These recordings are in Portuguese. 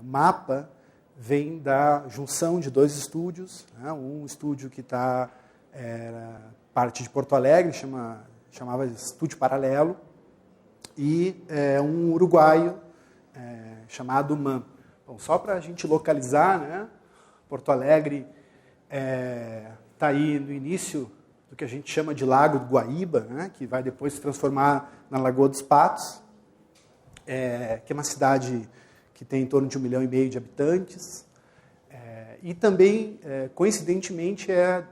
Mapa vem da junção de dois estúdios, né? Um estúdio que está parte de Porto Alegre, chamava Estúdio Paralelo, e um uruguaio chamado MAN. Bom, só para a gente localizar, né? Porto Alegre está aí no início do que a gente chama de Lago do Guaíba, né? Que vai depois se transformar na Lagoa dos Patos, que é uma cidade que tem em torno de 1,5 milhão de habitantes, e também, coincidentemente, é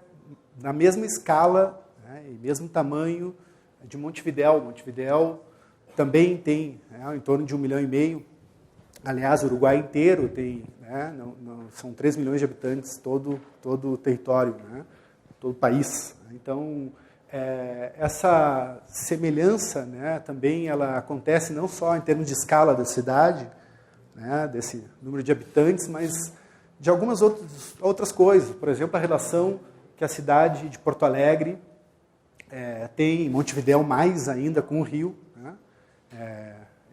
na mesma escala, né, e mesmo tamanho de Montevidéu. Montevidéu também tem, em torno de 1,5 milhão. Aliás, o Uruguai inteiro tem, né, são 3 milhões de habitantes, todo o território, né, todo o país. Então, essa semelhança, né, também ela acontece não só em termos de escala da cidade, né, desse número de habitantes, mas de algumas outras coisas. Por exemplo, a relação que a cidade de Porto Alegre tem, em Montevidéu mais ainda, com o Rio. Né?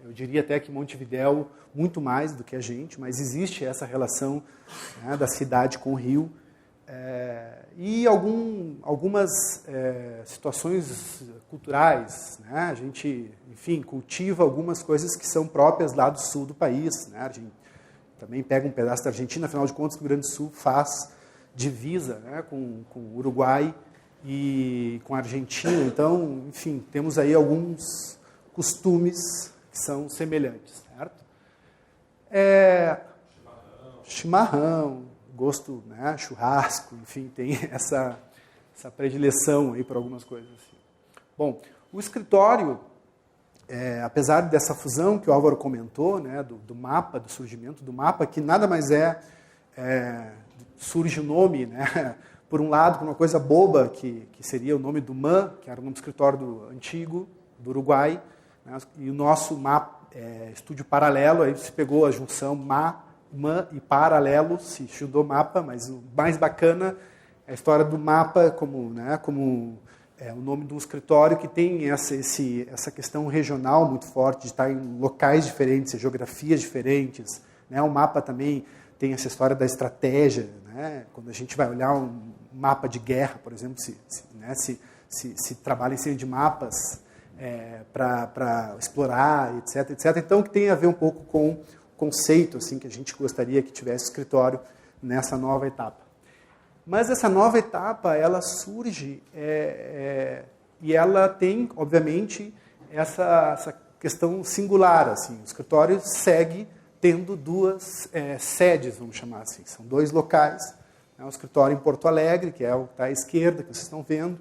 Eu diria até que Montevidéu muito mais do que a gente, mas existe essa relação, né, da cidade com o Rio. E algumas situações culturais, né? A gente, enfim, cultiva algumas coisas que são próprias lá do sul do país, né? A gente também pega um pedaço da Argentina, afinal de contas, o Rio Grande do Sul faz divisa, né, com o Uruguai e com a Argentina. Então, enfim, temos aí alguns costumes que são semelhantes, certo? Chimarrão, gosto, né, churrasco, enfim, tem essa predileção aí por algumas coisas assim. Bom, o escritório, apesar dessa fusão que o Álvaro comentou, né, do mapa, do surgimento do mapa, que nada mais surge o nome, né, por um lado, por uma coisa boba, que seria o nome do MAN, que era o nome do escritório antigo, do Uruguai, né, e o nosso mapa, Estúdio Paralelo, aí se pegou a junção MAN e Paralelo, se juntou mapa, mas o mais bacana é a história do mapa como o nome de um escritório que tem essa questão regional muito forte, de estar em locais diferentes, geografias diferentes. Né? O mapa também tem essa história da estratégia. Né? Quando a gente vai olhar um mapa de guerra, por exemplo, se trabalha em cima de mapas para explorar, etc, etc. Então, que tem a ver um pouco com o conceito assim, que a gente gostaria que tivesse escritório nessa nova etapa. Mas essa nova etapa, ela surge e ela tem, obviamente, essa questão singular. Assim. O escritório segue tendo duas sedes, vamos chamar assim. São dois locais. Né? O escritório em Porto Alegre, que é o que está à esquerda, que vocês estão vendo,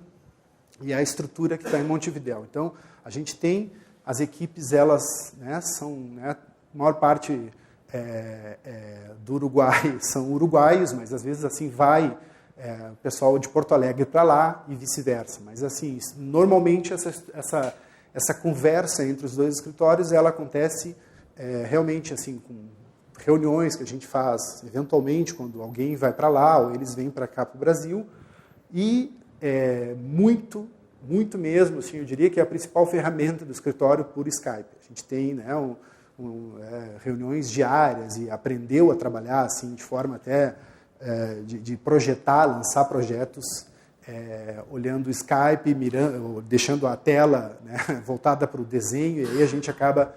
e a estrutura que está em Montevidéu. Então, a gente tem as equipes, elas, né, são, né, a maior parte do Uruguai são uruguaios, mas às vezes assim vai o pessoal de Porto Alegre para lá e vice-versa. Mas assim, normalmente essa conversa entre os dois escritórios, ela acontece realmente assim com reuniões que a gente faz eventualmente quando alguém vai para lá ou eles vêm para cá para o Brasil, e muito mesmo, assim, eu diria que é a principal ferramenta do escritório por Skype. A gente tem, né, reuniões diárias e aprendeu a trabalhar assim de forma até de projetar, lançar projetos olhando o Skype, mirando, deixando a tela, né, voltada para o desenho, e aí a gente acaba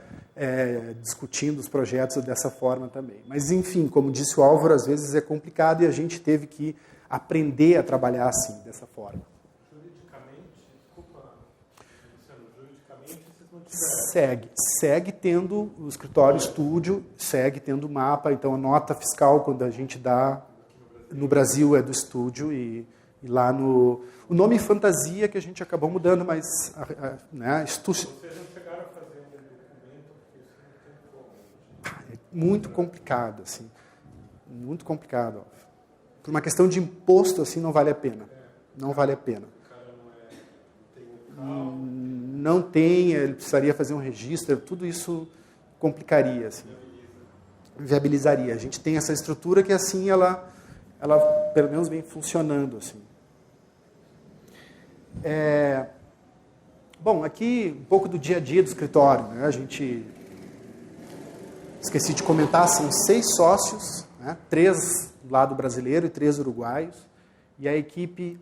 discutindo os projetos dessa forma também. Mas, enfim, como disse o Álvaro, às vezes é complicado e a gente teve que aprender a trabalhar assim, dessa forma. Segue tendo o escritório estúdio, segue tendo o mapa, então a nota fiscal quando a gente dá no Brasil é do estúdio e lá no... O nome fantasia que a gente acabou mudando, mas... né, Vocês não chegaram a fazer um documento, porque isso não tem como. É muito complicado, assim. Muito complicado. Por uma questão de imposto, assim, não vale a pena. Não vale a pena. Não tem, ele precisaria fazer um registro, tudo isso complicaria, assim, viabilizaria. A gente tem essa estrutura que assim ela pelo menos vem funcionando assim. Bom, aqui um pouco do dia a dia do escritório, né? A gente esqueci de comentar, são 6 sócios, né? 3 do lado brasileiro e 3 uruguaios, e a equipe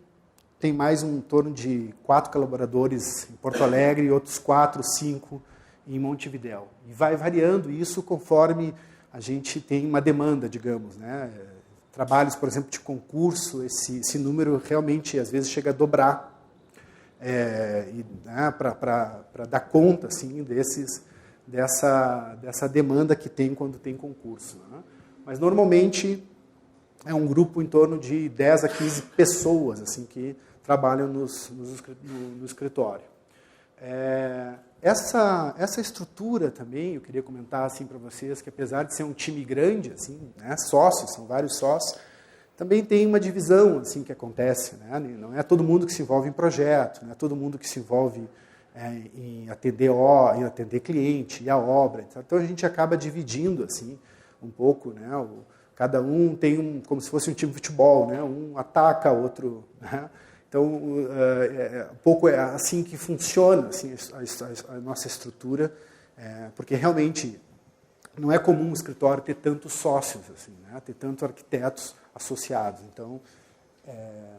tem mais em torno de 4 colaboradores em Porto Alegre e outros 4, 5 em Montevidéu. E vai variando isso conforme a gente tem uma demanda, digamos, né? Trabalhos, por exemplo, de concurso, esse número realmente às vezes chega a dobrar, né, para dar conta assim, dessa demanda que tem quando tem concurso, né? Mas normalmente é um grupo em torno de 10 a 15 pessoas assim, que trabalham no escritório. Essa estrutura também, eu queria comentar assim, para vocês, que apesar de ser um time grande, assim, né, sócios, são vários sócios, também tem uma divisão assim, que acontece. Né? Não é todo mundo que se envolve em projeto, não é todo mundo que se envolve em atender cliente e a obra. Então a gente acaba dividindo assim, um pouco, né? Cada um tem como se fosse um time de futebol, né? Um ataca, outro... Né? Então, um pouco é assim que funciona assim, a nossa estrutura, porque realmente não é comum um escritório ter tantos sócios, assim, né? Ter tantos arquitetos associados. Então,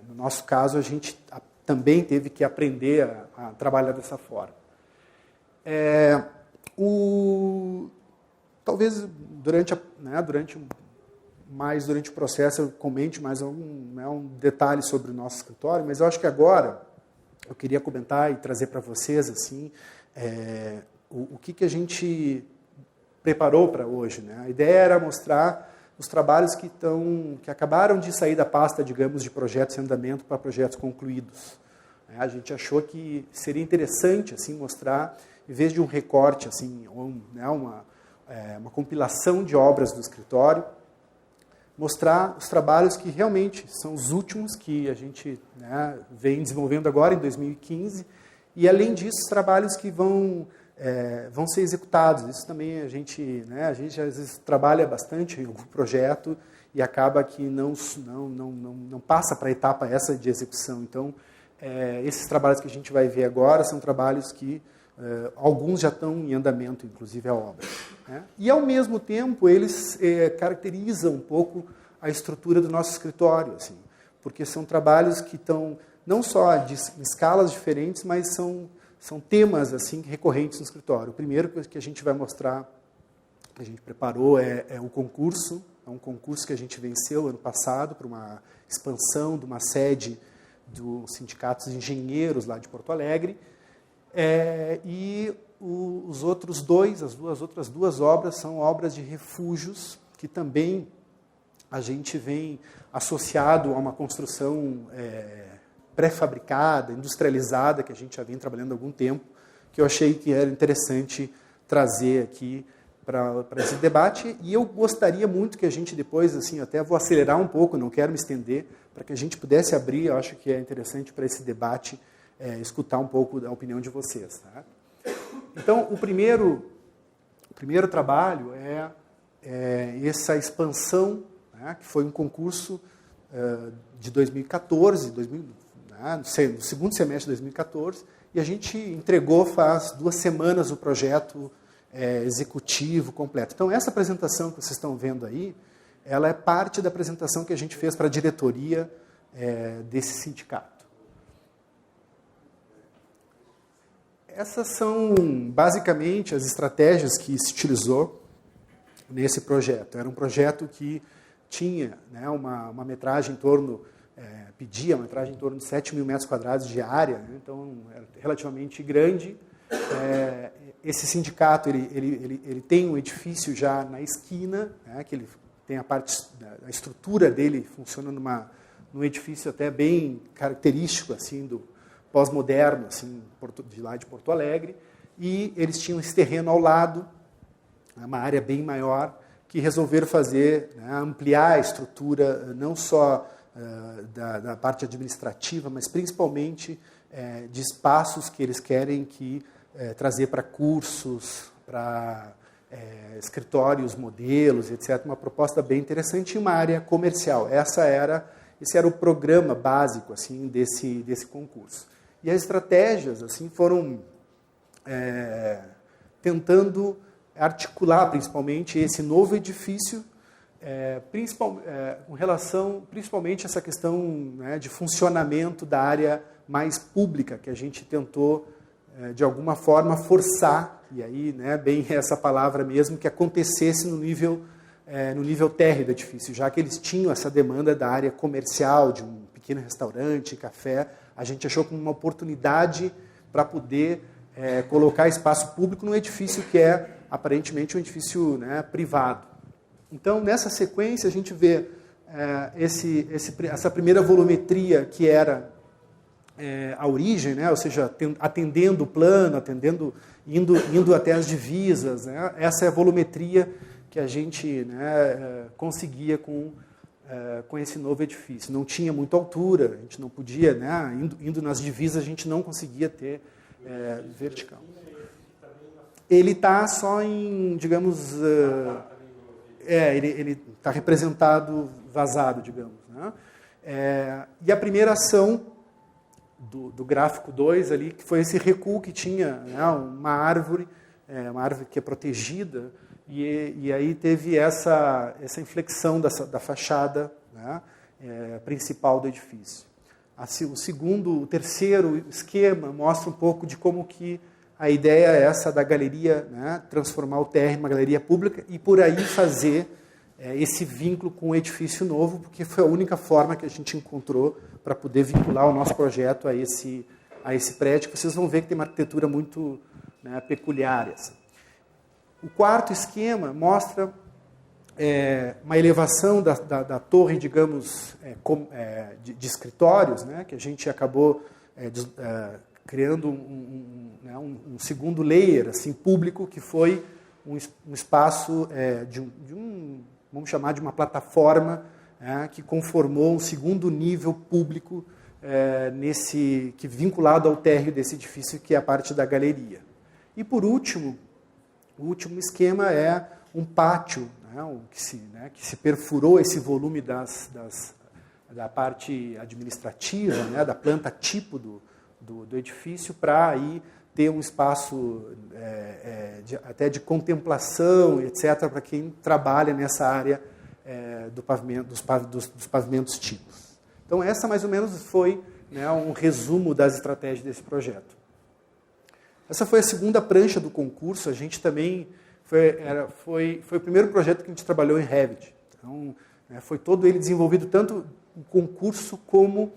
no nosso caso, a gente também teve que aprender a trabalhar dessa forma. Talvez durante o processo eu comente mais um detalhe sobre o nosso escritório, mas eu acho que agora eu queria comentar e trazer para vocês assim, o que a gente preparou para hoje. Né? A ideia era mostrar os trabalhos que acabaram de sair da pasta, digamos, de projetos em andamento para projetos concluídos. A gente achou que seria interessante assim, mostrar, em vez de um recorte, assim, uma compilação de obras do escritório, mostrar os trabalhos que realmente são os últimos que a gente, né, vem desenvolvendo agora, em 2015, e, além disso, os trabalhos que vão ser executados. Isso também a gente às vezes trabalha bastante em algum projeto e acaba que não passa para a etapa essa de execução. Então, esses trabalhos que a gente vai ver agora são trabalhos que alguns já estão em andamento, inclusive a obra. Né? E, ao mesmo tempo, eles caracterizam um pouco a estrutura do nosso escritório, assim, porque são trabalhos que estão não só em escalas diferentes, mas são temas assim, recorrentes no escritório. O primeiro que a gente vai mostrar, que a gente preparou, é um concurso. É um concurso que a gente venceu ano passado para uma expansão de uma sede do Sindicato de Engenheiros lá de Porto Alegre. E os outros as outras duas obras são obras de refúgios, que também a gente vem associado a uma construção pré-fabricada, industrializada, que a gente já vem trabalhando há algum tempo, que eu achei que era interessante trazer aqui para esse debate. E eu gostaria muito que a gente depois, assim, até vou acelerar um pouco, não quero me estender, para que a gente pudesse abrir, eu acho que é interessante para esse debate, escutar um pouco da opinião de vocês. Tá? Então, o primeiro trabalho é essa expansão, né, que foi um concurso de 2014, no segundo semestre de 2014, e a gente entregou faz 2 semanas o projeto executivo completo. Então, essa apresentação que vocês estão vendo aí, ela é parte da apresentação que a gente fez para a diretoria desse sindicato. Essas são, basicamente, as estratégias que se utilizou nesse projeto. Era um projeto que tinha, né, uma metragem em torno, pedia uma metragem em torno de 7 mil metros quadrados de área, né, então era relativamente grande. Esse sindicato ele tem um edifício já na esquina, né, que ele tem a estrutura dele funciona num edifício até bem característico assim, do pós-moderno, assim, de lá de Porto Alegre, e eles tinham esse terreno ao lado, uma área bem maior, que resolveram fazer, né, ampliar a estrutura, não só da parte administrativa, mas principalmente de espaços que eles querem trazer para cursos, para escritórios, modelos, etc. Uma proposta bem interessante, e uma área comercial. Esse era o programa básico assim, desse concurso. E as estratégias assim, foram tentando articular principalmente esse novo edifício, com relação principalmente a essa questão, né, de funcionamento da área mais pública, que a gente tentou, de alguma forma, forçar, e aí, né, bem essa palavra mesmo, que acontecesse no nível térreo do edifício, já que eles tinham essa demanda da área comercial, de um pequeno restaurante, café. A gente achou como uma oportunidade para poder colocar espaço público num edifício que é aparentemente um edifício, né, privado. Então, nessa sequência, a gente vê essa primeira volumetria que era a origem, né, ou seja, atendendo o plano, indo até as divisas, né. Essa é a volumetria que a gente, né, conseguia com esse novo edifício. Não tinha muita altura, a gente não podia, né, indo nas divisas, a gente não conseguia ter vertical. Ele está só em, digamos, ele está representado vazado, digamos, né? E a primeira ação do gráfico 2 ali, que foi esse recuo que tinha, né, uma árvore que é protegida, e aí teve essa inflexão da fachada, né, principal do edifício. O terceiro esquema mostra um pouco de como que a ideia é essa da galeria, né, transformar o térreo em uma galeria pública e por aí fazer esse vínculo com o edifício novo, porque foi a única forma que a gente encontrou para poder vincular o nosso projeto a esse prédio, que vocês vão ver que tem uma arquitetura muito, né, peculiar. O quarto esquema mostra uma elevação da torre, digamos, de escritórios, né, que a gente acabou criando um segundo layer assim, público, que foi um espaço vamos chamar de uma plataforma, que conformou um segundo nível público que vinculado ao térreo desse edifício, que é a parte da galeria. E por último, o último esquema é um pátio, né, que se perfurou esse volume da parte administrativa, né, da planta tipo do edifício, para aí ter um espaço até de contemplação, etc., para quem trabalha nessa área dos pavimentos tipos. Então, essa mais ou menos foi, né, um resumo das estratégias desse projeto. Essa foi a segunda prancha do concurso. A gente também foi o primeiro projeto que a gente trabalhou em Revit. Então, foi todo ele desenvolvido, tanto o concurso como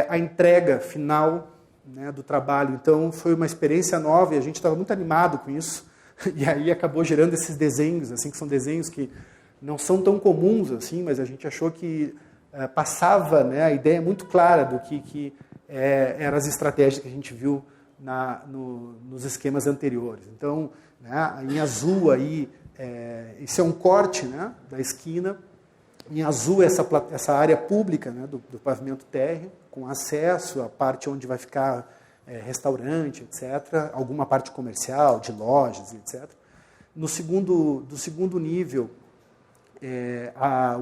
a entrega final, né, do trabalho. Então, foi uma experiência nova e a gente estava muito animado com isso. E aí acabou gerando esses desenhos, assim, que são desenhos que não são tão comuns, assim, mas a gente achou que passava, né, a ideia muito clara do que eram as estratégias que a gente viu nos esquemas anteriores. Então, né, em azul aí, isso é um corte, né, da esquina. Em azul, essa área pública, né, do pavimento térreo, com acesso à parte onde vai ficar restaurante, etc., alguma parte comercial, de lojas, etc. Do segundo nível,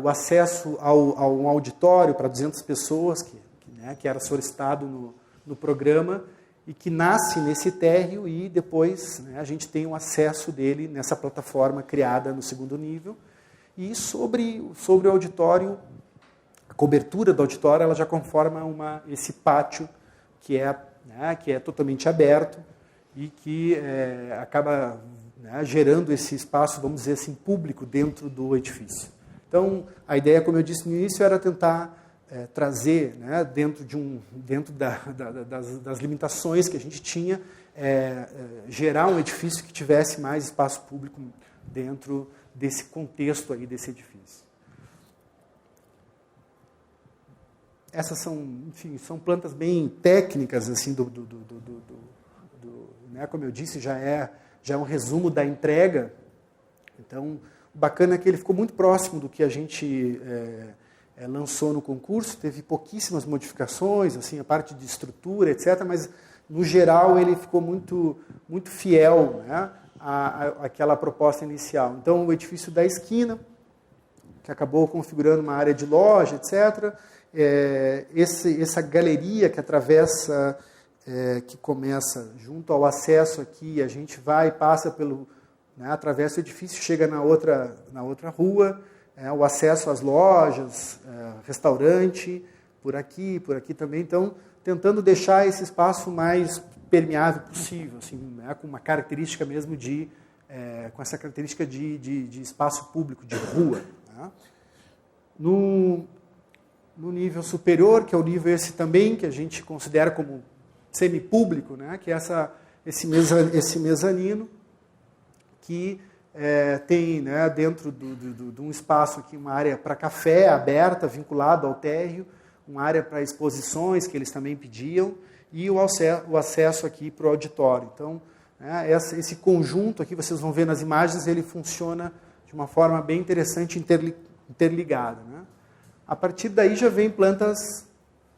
o acesso a um auditório para 200 pessoas, que era solicitado no programa, e que nasce nesse térreo, e depois, né, a gente tem o acesso dele nessa plataforma criada no segundo nível. E sobre o auditório, a cobertura do auditório, ela já conforma esse pátio que é totalmente aberto e que acaba, né, gerando esse espaço, vamos dizer assim, público dentro do edifício. Então, a ideia, como eu disse no início, era tentar trazer, né, dentro das limitações que a gente tinha, gerar um edifício que tivesse mais espaço público dentro desse contexto aí desse edifício. Essas são plantas bem técnicas, assim, né, como eu disse, já é um resumo da entrega. Então, o bacana é que ele ficou muito próximo do que a gente lançou no concurso, teve pouquíssimas modificações, assim, a parte de estrutura, etc., mas, no geral, ele ficou muito, muito fiel, né, àquela proposta inicial. Então, o edifício da esquina, que acabou configurando uma área de loja, etc., essa galeria que atravessa, que começa junto ao acesso aqui, a gente vai e passa né, atravessa o edifício, chega na outra rua, o acesso às lojas, restaurante, por aqui também. Então, tentando deixar esse espaço mais permeável possível, assim, né, com uma característica mesmo com essa característica de espaço público, de rua. Né. No nível superior, que é o nível esse também, que a gente considera como semipúblico, né, que é esse mezanino, que tem, né, dentro de um espaço aqui uma área para café aberta, vinculado ao térreo, uma área para exposições, que eles também pediam, e o acesso aqui para o auditório. Então, né, esse conjunto aqui, vocês vão ver nas imagens, ele funciona de uma forma bem interessante, interligada. Né? A partir daí já vem plantas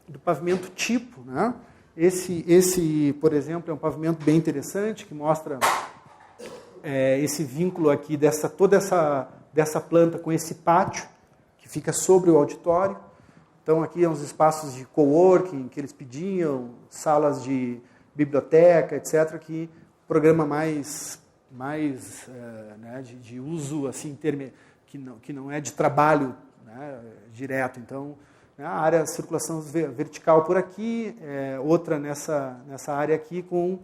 do pavimento tipo. Né? Esse, por exemplo, é um pavimento bem interessante, que mostra esse vínculo aqui dessa planta com esse pátio, que fica sobre o auditório. Então, aqui é uns espaços de coworking que eles pediam, salas de biblioteca, etc., que programa mais né, de uso assim, que não é de trabalho, né, direto. Então, né, a área de circulação vertical por aqui, outra nessa área aqui com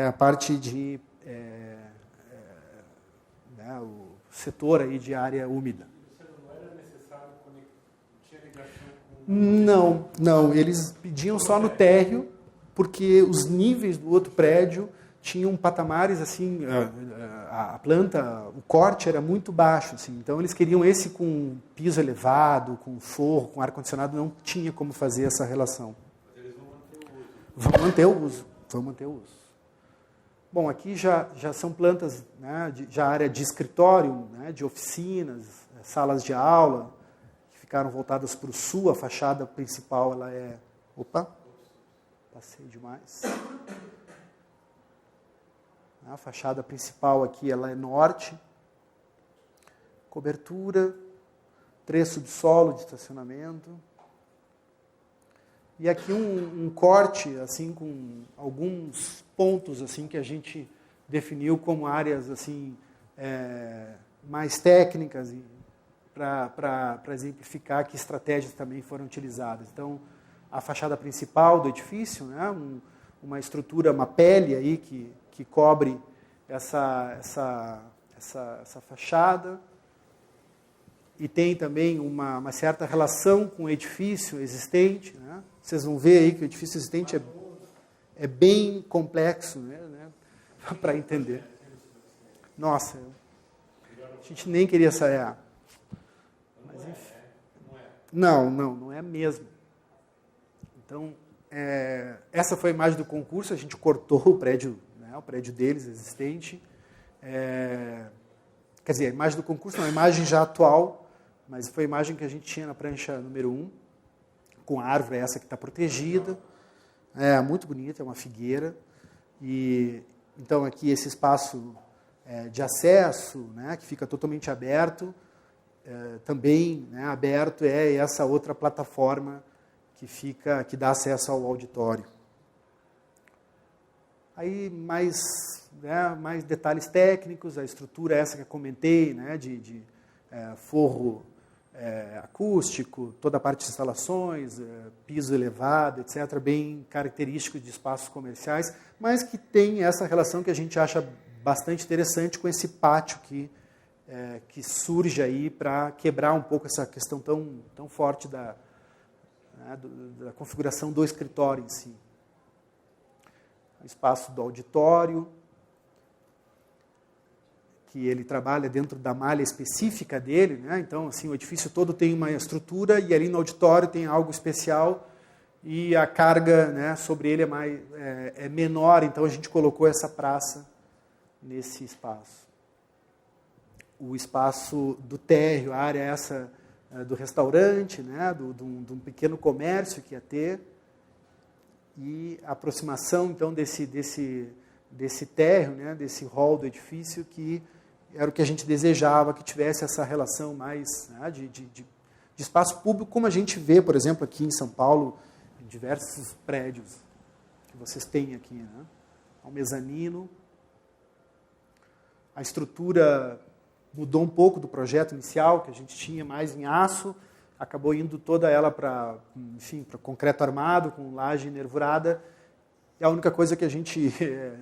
a parte de né, o setor aí de área úmida. Não era necessário tinha ligação com... Não, eles pediam só no térreo, porque os níveis do outro prédio tinham patamares assim, a planta, o corte era muito baixo, assim, então eles queriam esse com piso elevado, com forro, com ar-condicionado, não tinha como fazer essa relação. Mas eles vão manter o uso. Vão manter o uso. Bom, aqui já são plantas, né, já área de escritório, né, de oficinas, salas de aula, que ficaram voltadas para o sul. A fachada principal ela é... Opa, passei demais. A fachada principal aqui ela é norte. Cobertura, 3 subsolo de estacionamento. E aqui um corte, assim, com alguns pontos assim que a gente definiu como áreas assim mais técnicas para exemplificar que estratégias também foram utilizadas. Então, a fachada principal do edifício, né, uma estrutura, uma pele aí que cobre essa fachada. E tem também uma certa relação com o edifício existente. Né? Vocês vão ver aí que o edifício existente é bem complexo, né? Para entender. Nossa, a gente nem queria sair. Mas, enfim. Não é mesmo. Então, essa foi a imagem do concurso, a gente cortou o prédio, né, o prédio deles existente. Quer dizer, a imagem do concurso não, a imagem já atual, mas foi a imagem que a gente tinha na prancha número 1, com a árvore essa que está protegida. É muito bonita, é uma figueira. E então aqui esse espaço de acesso, né, que fica totalmente aberto, também, né, aberto é essa outra plataforma que dá acesso ao auditório. Aí mais detalhes técnicos, a estrutura essa que eu comentei, né, de forro acústico, toda a parte de instalações, piso elevado, etc., bem característico de espaços comerciais, mas que tem essa relação que a gente acha bastante interessante com esse pátio que surge aí para quebrar um pouco essa questão tão forte da configuração do escritório em si. O espaço do auditório, que ele trabalha dentro da malha específica dele, né? Então, assim, o edifício todo tem uma estrutura e ali no auditório tem algo especial e a carga, né, sobre ele é menor, então a gente colocou essa praça nesse espaço. O espaço do térreo, a área essa do restaurante, né, de um pequeno comércio que ia ter, e a aproximação, então, desse térreo, né, desse hall do edifício, que era o que a gente desejava, que tivesse essa relação mais, né, de espaço público, como a gente vê, por exemplo, aqui em São Paulo, em diversos prédios que vocês têm aqui. Né? Um mezanino. A estrutura mudou um pouco do projeto inicial, que a gente tinha mais em aço, acabou indo toda ela para concreto armado, com laje nervurada. E a única coisa que a gente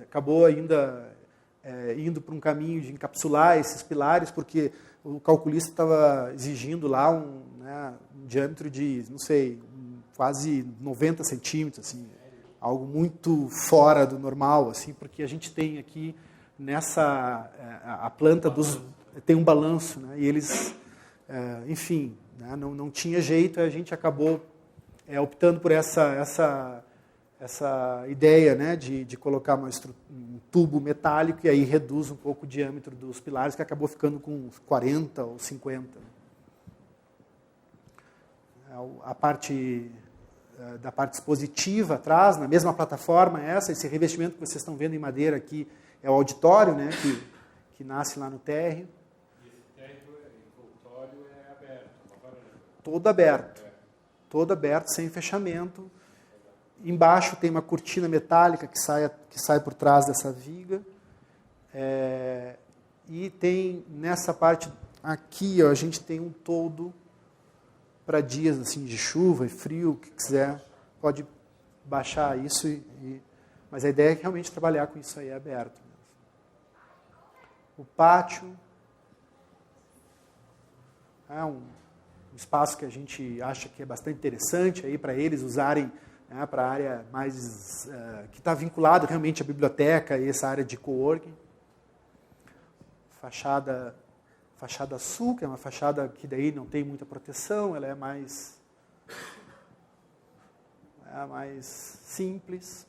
acabou ainda indo para um caminho de encapsular esses pilares, porque o calculista estava exigindo lá um diâmetro de, não sei, quase 90 centímetros, assim, algo muito fora do normal, assim, porque a gente tem aqui a planta tem um balanço, né, e eles, enfim, né, não tinha jeito, a gente acabou optando por essa ideia, né, de colocar um tubo metálico e aí reduz um pouco o diâmetro dos pilares, que acabou ficando com uns 40 ou 50. A parte da parte expositiva atrás, na mesma plataforma esse revestimento que vocês estão vendo em madeira aqui é o auditório, né, que nasce lá no térreo. E esse térreo envoltório é aberto, uma varanda. Todo aberto, sem fechamento. Embaixo tem uma cortina metálica que sai por trás dessa viga. E tem nessa parte aqui, a gente tem um toldo para dias assim de chuva e frio, o que quiser, pode baixar isso. Mas a ideia é realmente trabalhar com isso aí aberto mesmo. O pátio é um espaço que a gente acha que é bastante interessante aí para eles usarem, né, para a área mais que está vinculado realmente à biblioteca e essa área de coworking. Fachada sul, que é uma fachada que daí não tem muita proteção, ela é mais simples.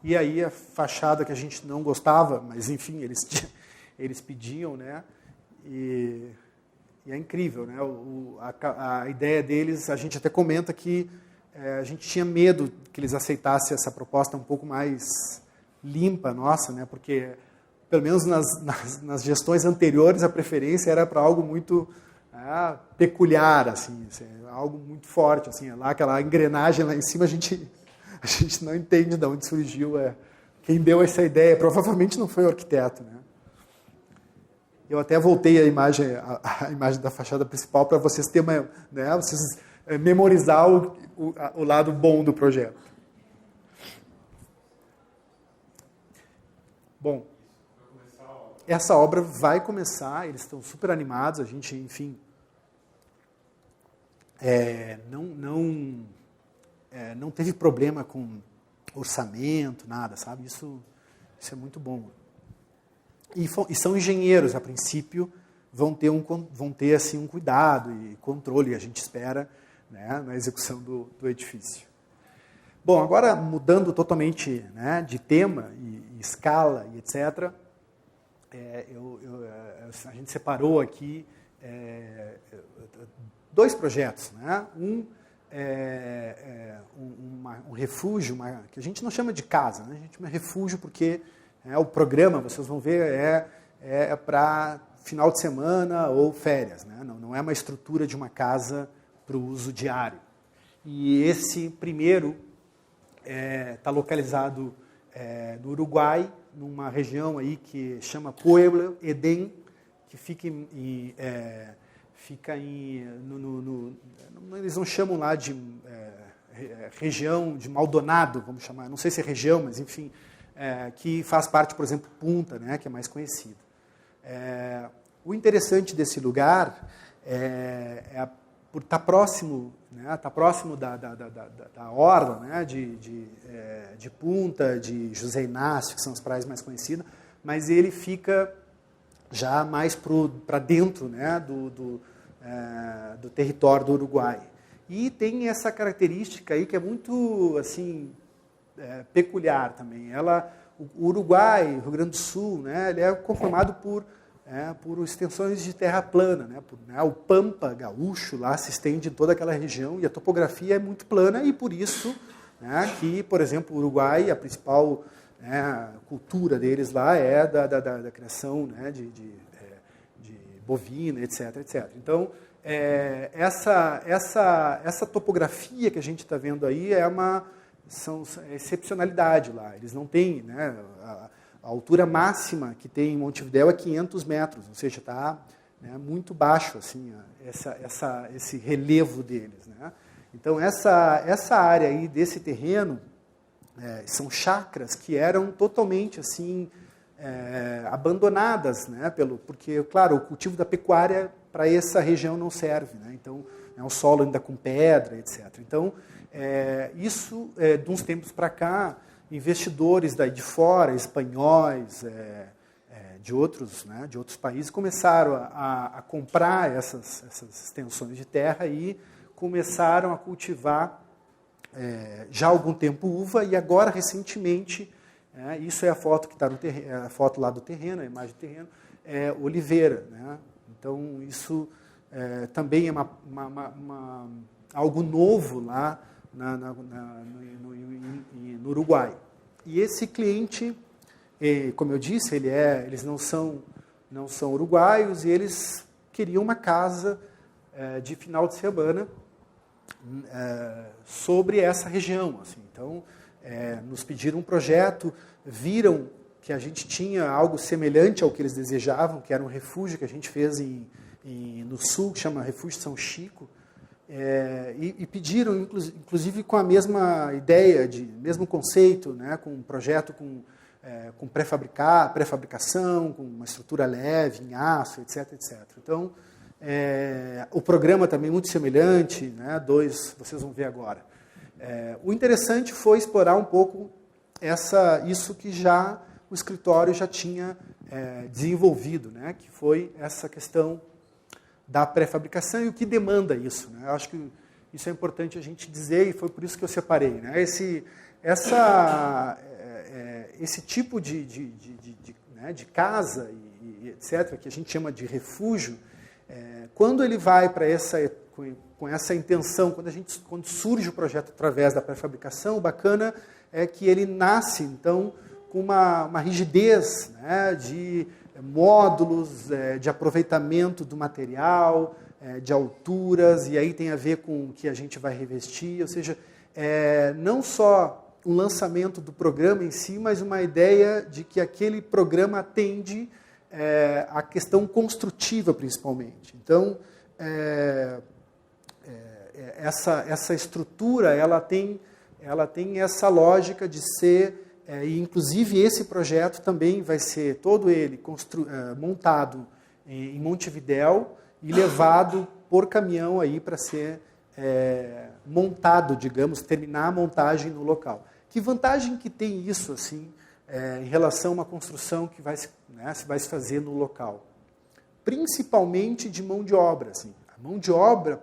E aí a fachada que a gente não gostava, mas enfim, eles pediam, né? E é incrível, né? A ideia deles, a gente até comenta que a gente tinha medo que eles aceitassem essa proposta um pouco mais limpa nossa, né? Porque pelo menos nas gestões anteriores, a preferência era para algo muito peculiar, assim, algo muito forte. Assim, lá, aquela engrenagem lá em cima, a gente não entende de onde surgiu. Quem deu essa ideia provavelmente não foi o arquiteto. Né? Eu até voltei a imagem da fachada principal para vocês terem vocês memorizar o lado bom do projeto. Bom, essa obra vai começar, eles estão super animados, a gente, enfim, não teve problema com orçamento, nada, sabe? Isso é muito bom. E são engenheiros, a princípio, vão ter assim, um cuidado e controle, a gente espera, né, na execução do edifício. Bom, agora mudando totalmente, né, de tema e escala e etc., a gente separou aqui dois projetos. Né? Um refúgio, que a gente não chama de casa, né? A gente chama refúgio porque o programa, vocês vão ver, é para final de semana ou férias. Né? Não é uma estrutura de uma casa para o uso diário. E esse primeiro está localizado no Uruguai, numa região aí que chama Pueblo Edén, que fica eles não chamam lá de região de Maldonado, vamos chamar, não sei se é região, mas enfim, que faz parte, por exemplo, Punta, né, que é mais conhecido. O interessante desse lugar por estar próximo, né, da orla, né, de Punta, de José Inácio, que são as praias mais conhecidas, mas ele fica já mais para dentro, né, do território do Uruguai. E tem essa característica aí que é muito assim, peculiar também. O Uruguai, o Rio Grande do Sul, né, ele é conformado por extensões de terra plana. Né, o Pampa gaúcho lá se estende em toda aquela região e a topografia é muito plana e por isso, né, que, por exemplo, o Uruguai, a principal cultura deles lá é da criação, né, de bovina, etc, etc. Então, essa topografia que a gente está vendo aí é excepcionalidade lá. Eles não têm, né, altura máxima que tem em Montevidéu é 500 metros, ou seja, está, né, muito baixo assim, esse relevo deles, né? Então, essa área aí desse terreno são chacras que eram totalmente assim, abandonadas, né, porque, claro, o cultivo da pecuária para essa região não serve, né? Então, é um solo ainda com pedra, etc. Então, isso, de uns tempos para cá, investidores daí de fora, espanhóis, de outros países, começaram a comprar essas extensões de terra e começaram a cultivar já há algum tempo uva, e agora, recentemente, isso é a foto que está no terreno, a foto lá do terreno, a imagem do terreno, é oliveira, né? Então, isso também é algo novo lá no Uruguai. E esse cliente, como eu disse, eles não são uruguaios, e eles queriam uma casa de final de semana sobre essa região. Assim. Então, nos pediram um projeto, viram que a gente tinha algo semelhante ao que eles desejavam, que era um refúgio que a gente fez no sul, que chama Refúgio São Chico, e pediram, inclusive, com a mesma ideia, mesmo conceito, né, com um projeto com pré-fabricação, com uma estrutura leve, em aço, etc. etc. Então, o programa também muito semelhante, né, vocês vão ver agora. O interessante foi explorar um pouco isso que o escritório já tinha desenvolvido, né, que foi essa questão da pré-fabricação e o que demanda isso, né? Eu acho que isso é importante a gente dizer, e foi por isso que eu separei, né? Esse tipo de casa, e etc., que a gente chama de refúgio, quando ele vai para com essa intenção, quando surge o projeto através da pré-fabricação, o bacana é que ele nasce, então, com uma rigidez, né, de módulos, de aproveitamento do material, de alturas, e aí tem a ver com o que a gente vai revestir, ou seja, não só o lançamento do programa em si, mas uma ideia de que aquele programa atende a questão construtiva, principalmente. Então, essa estrutura, ela tem essa lógica de ser, e inclusive esse projeto também vai ser todo ele montado em Montevidéu e levado por caminhão aí para ser montado, digamos, terminar a montagem no local. Que vantagem que tem isso, assim, em relação a uma construção que vai se fazer no local? Principalmente de mão de obra. Assim. A mão de obra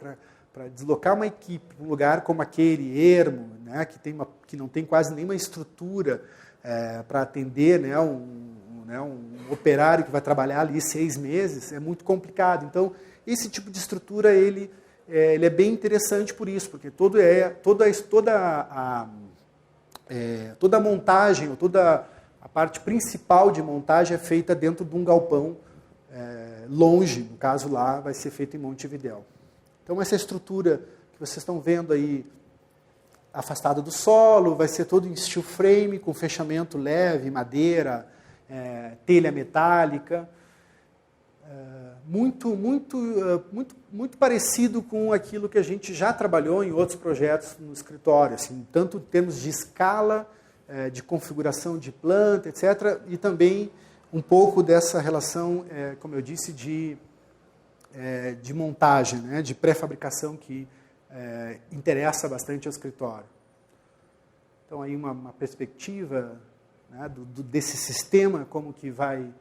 para deslocar uma equipe para um lugar como aquele ermo, né, que não tem quase nenhuma estrutura para atender, né, um operário que vai trabalhar ali 6 meses, é muito complicado. Então, esse tipo de estrutura ele é bem interessante por isso, porque toda a montagem, ou toda a parte principal de montagem é feita dentro de um galpão longe, no caso lá vai ser feito em Montevidéu. Então essa estrutura que vocês estão vendo aí, afastada do solo, vai ser todo em steel frame, com fechamento leve, madeira, telha metálica, muito parecido com aquilo que a gente já trabalhou em outros projetos no escritório, assim, tanto em termos de escala, de configuração de planta, etc., e também um pouco dessa relação, como eu disse, de montagem, né, de pré-fabricação que interessa bastante ao escritório. Então, aí uma perspectiva, né, desse sistema, como que vai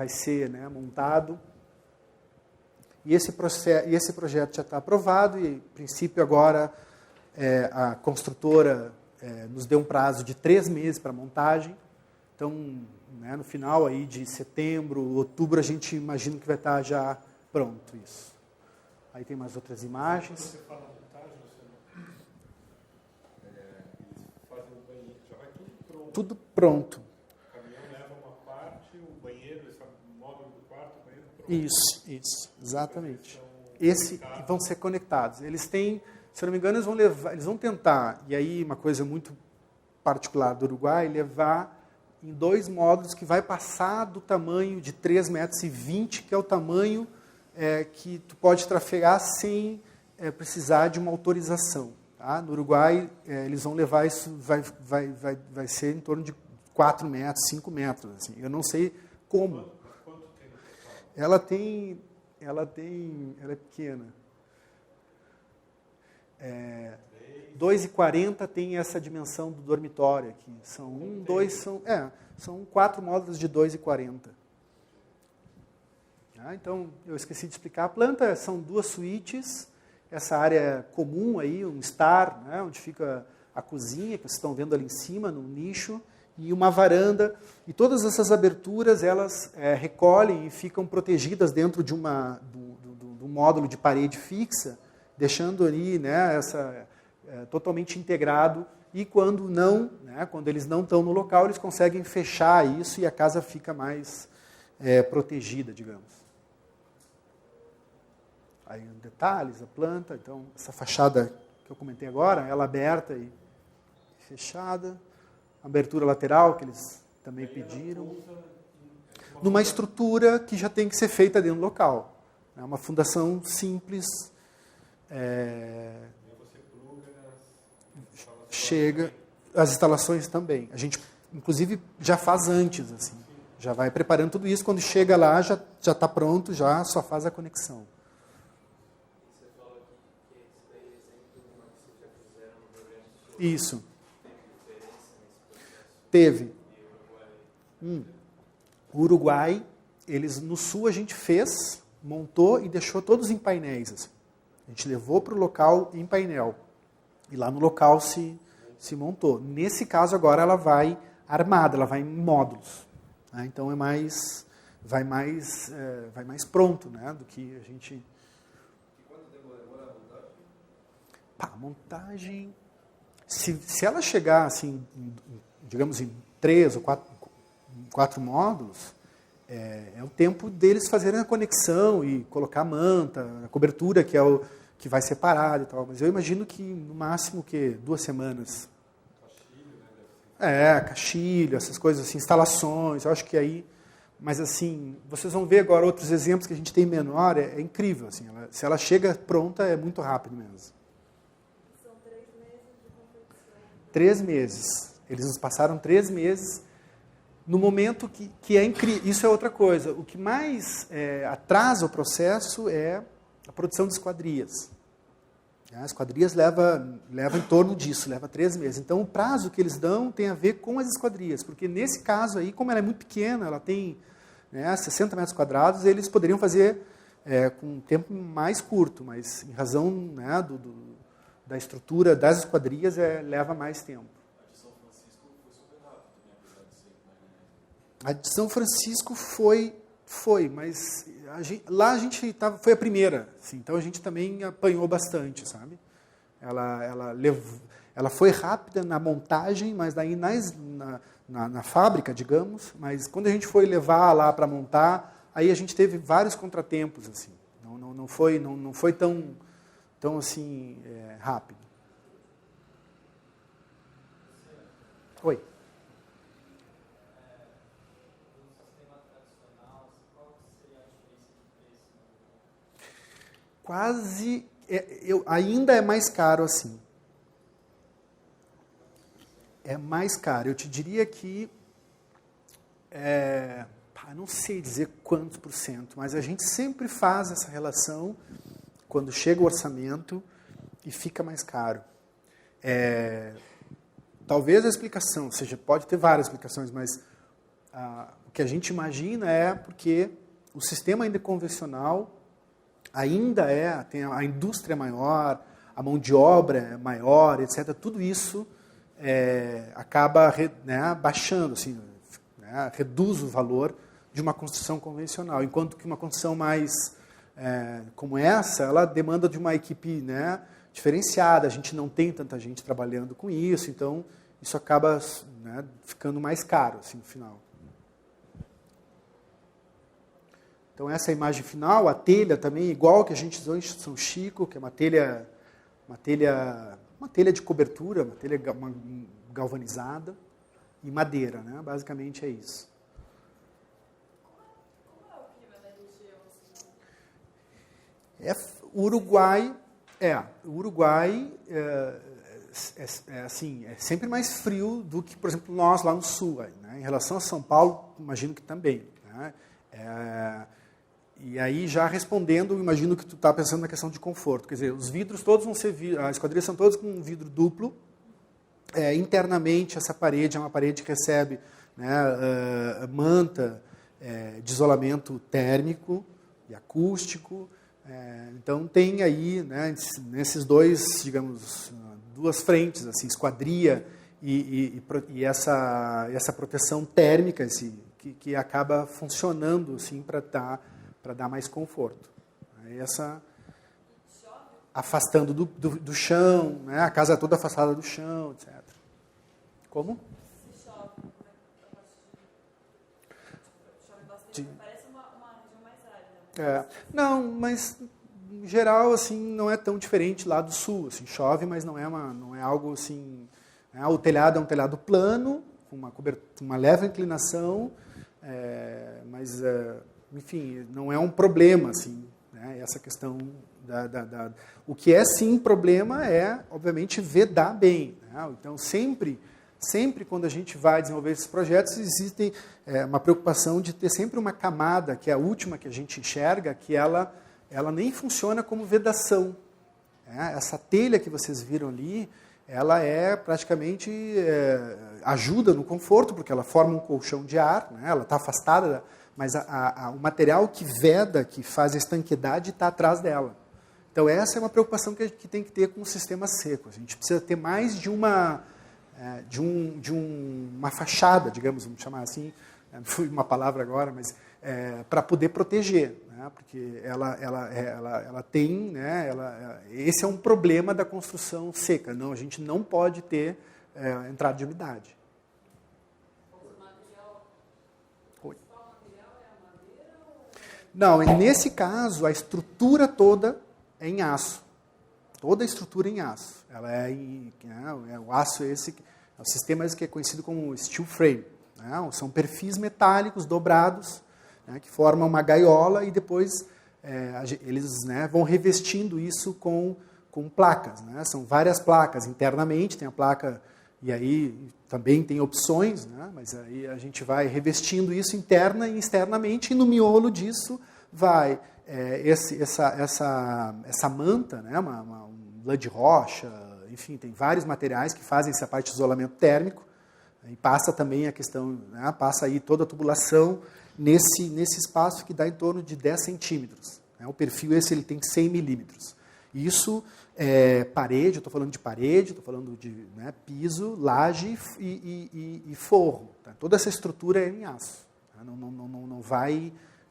ser, né, montado. E esse projeto já está aprovado e, em princípio, agora a construtora nos deu um prazo de 3 meses para a montagem. Então, né, no final aí de setembro, outubro, a gente imagina que vai estar já pronto isso. Aí tem mais outras imagens. Quando você fala montagem, eles fazem o banheiro, já vai tudo pronto. Tudo pronto. O caminhão leva uma parte, o banheiro, esse módulo do quarto, o banheiro pronto. Isso, exatamente. Vão ser conectados. Eles têm, se eu não me engano, eles vão tentar, e aí uma coisa muito particular do Uruguai, levar em 2 módulos que vai passar do tamanho de 3,20 metros, que é o tamanho que tu pode trafegar sem precisar de uma autorização. Tá? No Uruguai, eles vão levar isso, vai ser em torno de 4 metros, 5 metros. Assim. Eu não sei como. Ela é pequena. 2,40 tem essa dimensão do dormitório aqui. São 4 módulos de 2,40. Então, eu esqueci de explicar. A planta são 2 suítes, essa área comum aí, um estar, né, onde fica a cozinha, que vocês estão vendo ali em cima, no nicho, e uma varanda. E todas essas aberturas, elas recolhem e ficam protegidas dentro de do módulo de parede fixa, deixando ali, né, totalmente integrado. E quando quando eles não estão no local, eles conseguem fechar isso e a casa fica mais protegida, digamos. Aí detalhes, a planta, então essa fachada que eu comentei agora, ela aberta e fechada, abertura lateral que eles também pediram, numa estrutura que já tem que ser feita dentro do local. É uma fundação simples, chega, as instalações também. A gente, inclusive, já faz antes, assim, já vai preparando tudo isso, quando chega lá já está pronto, já só faz a conexão. Isso. Teve. O Uruguai, no sul a gente fez, montou e deixou todos em painéis. Assim. A gente levou para o local em painel. E lá no local se montou. Nesse caso agora ela vai armada, ela vai em módulos. Né? Então vai mais pronto, né, do que a gente... E quanto tempo demora a montagem... Se ela chegar, assim, digamos, em 3 ou 4 módulos, é o tempo deles fazerem a conexão e colocar a manta, a cobertura, que é o que vai separar e tal. Mas eu imagino que, no máximo, 2 semanas. Caixilho, essas coisas assim, instalações, eu acho que aí... Mas, assim, vocês vão ver agora outros exemplos que a gente tem menor, é incrível, assim. Se ela chega pronta, é muito rápido mesmo. 3 meses. Eles nos passaram 3 meses no momento que é incrível. Isso é outra coisa. O que mais atrasa o processo é a produção de esquadrias. As esquadrias leva em torno disso, leva 3 meses. Então, o prazo que eles dão tem a ver com as esquadrias. Porque, nesse caso aí, como ela é muito pequena, ela tem 60 metros quadrados, eles poderiam fazer com um tempo mais curto, mas em razão da estrutura das esquadrias, leva mais tempo. A de São Francisco foi, mas lá a gente foi a primeira, assim, então a gente também apanhou bastante, sabe? Ela foi rápida na montagem, mas daí na fábrica, digamos, mas quando a gente foi levar lá para montar, aí a gente teve vários contratempos, assim, não foi tão assim, rápido. Oi. Quase, ainda é mais caro assim. É mais caro. Eu te diria que, não sei dizer quantos %, mas a gente sempre faz essa relação quando chega o orçamento e fica mais caro. Talvez a explicação, ou seja, pode ter várias explicações, mas o que a gente imagina é porque o sistema ainda é convencional, tem a indústria maior, a mão de obra é maior, etc. Tudo isso acaba baixando, assim, reduz o valor de uma construção convencional, enquanto que uma construção mais como essa, ela demanda de uma equipe diferenciada, a gente não tem tanta gente trabalhando com isso, então isso acaba ficando mais caro assim, no final. Então essa é a imagem final, a telha também, igual que a gente usou em São Chico, que é uma telha de cobertura, uma telha galvanizada, e madeira, né? Basicamente é isso. Como é o clima da região? Assim? O Uruguai assim, é sempre mais frio do que, por exemplo, nós lá no sul. Né? Em relação a São Paulo, imagino que também. Né? E aí, já respondendo, imagino que tu está pensando na questão de conforto. Quer dizer, os vidros todos vão ser... As esquadrias são todas com um vidro duplo. Internamente, essa parede é uma parede que recebe, né, manta de isolamento térmico e acústico. Então, tem aí, né, nesses dois, digamos, duas frentes, assim, esquadria e essa proteção térmica, assim, que acaba funcionando assim, para dar mais conforto. Afastando do chão, né, a casa toda afastada do chão, etc. Como? Se chove, chove bastante, parece uma região mais árida. Não, mas em geral assim não é tão diferente lá do sul. Assim, chove, mas não é algo assim. Né, o telhado é um telhado plano, com uma leve inclinação, mas enfim, não é um problema assim. Né, essa questão o que é sim problema é, obviamente, vedar bem. Né? Então sempre quando a gente vai desenvolver esses projetos, existe uma preocupação de ter sempre uma camada, que é a última que a gente enxerga, que ela nem funciona como vedação. Essa telha que vocês viram ali, ela praticamente ajuda no conforto, porque ela forma um colchão de ar, né? Ela está afastada, mas o material que veda, que faz a estanqueidade, está atrás dela. Então essa é uma preocupação que tem que ter com o sistema seco. A gente precisa ter mais de uma fachada, digamos, vamos chamar assim, não foi uma palavra agora, mas para poder proteger, né? Porque ela tem, né? Esse é um problema da construção seca. Não, a gente não pode ter entrada de umidade. O material é a madeira ou... Não, nesse caso a estrutura toda é em aço. Toda a estrutura em aço. Ela o aço esse, é o sistema que é conhecido como steel frame. Né? São perfis metálicos dobrados, né, que formam uma gaiola e depois eles, né, vão revestindo isso com placas. Né? São várias placas. Internamente tem a placa, e aí também tem opções, né? Mas aí a gente vai revestindo isso interna e externamente, e no miolo disso vai essa manta, né, uma lã de rocha, enfim, tem vários materiais que fazem essa parte de isolamento térmico, e passa também a questão, né, passa aí toda a tubulação nesse espaço que dá em torno de 10 centímetros. Né, o perfil ele tem 100 milímetros. Isso é parede, eu estou falando de parede, estou falando de, né, piso, laje e forro. Tá? Toda essa estrutura é em aço. Tá?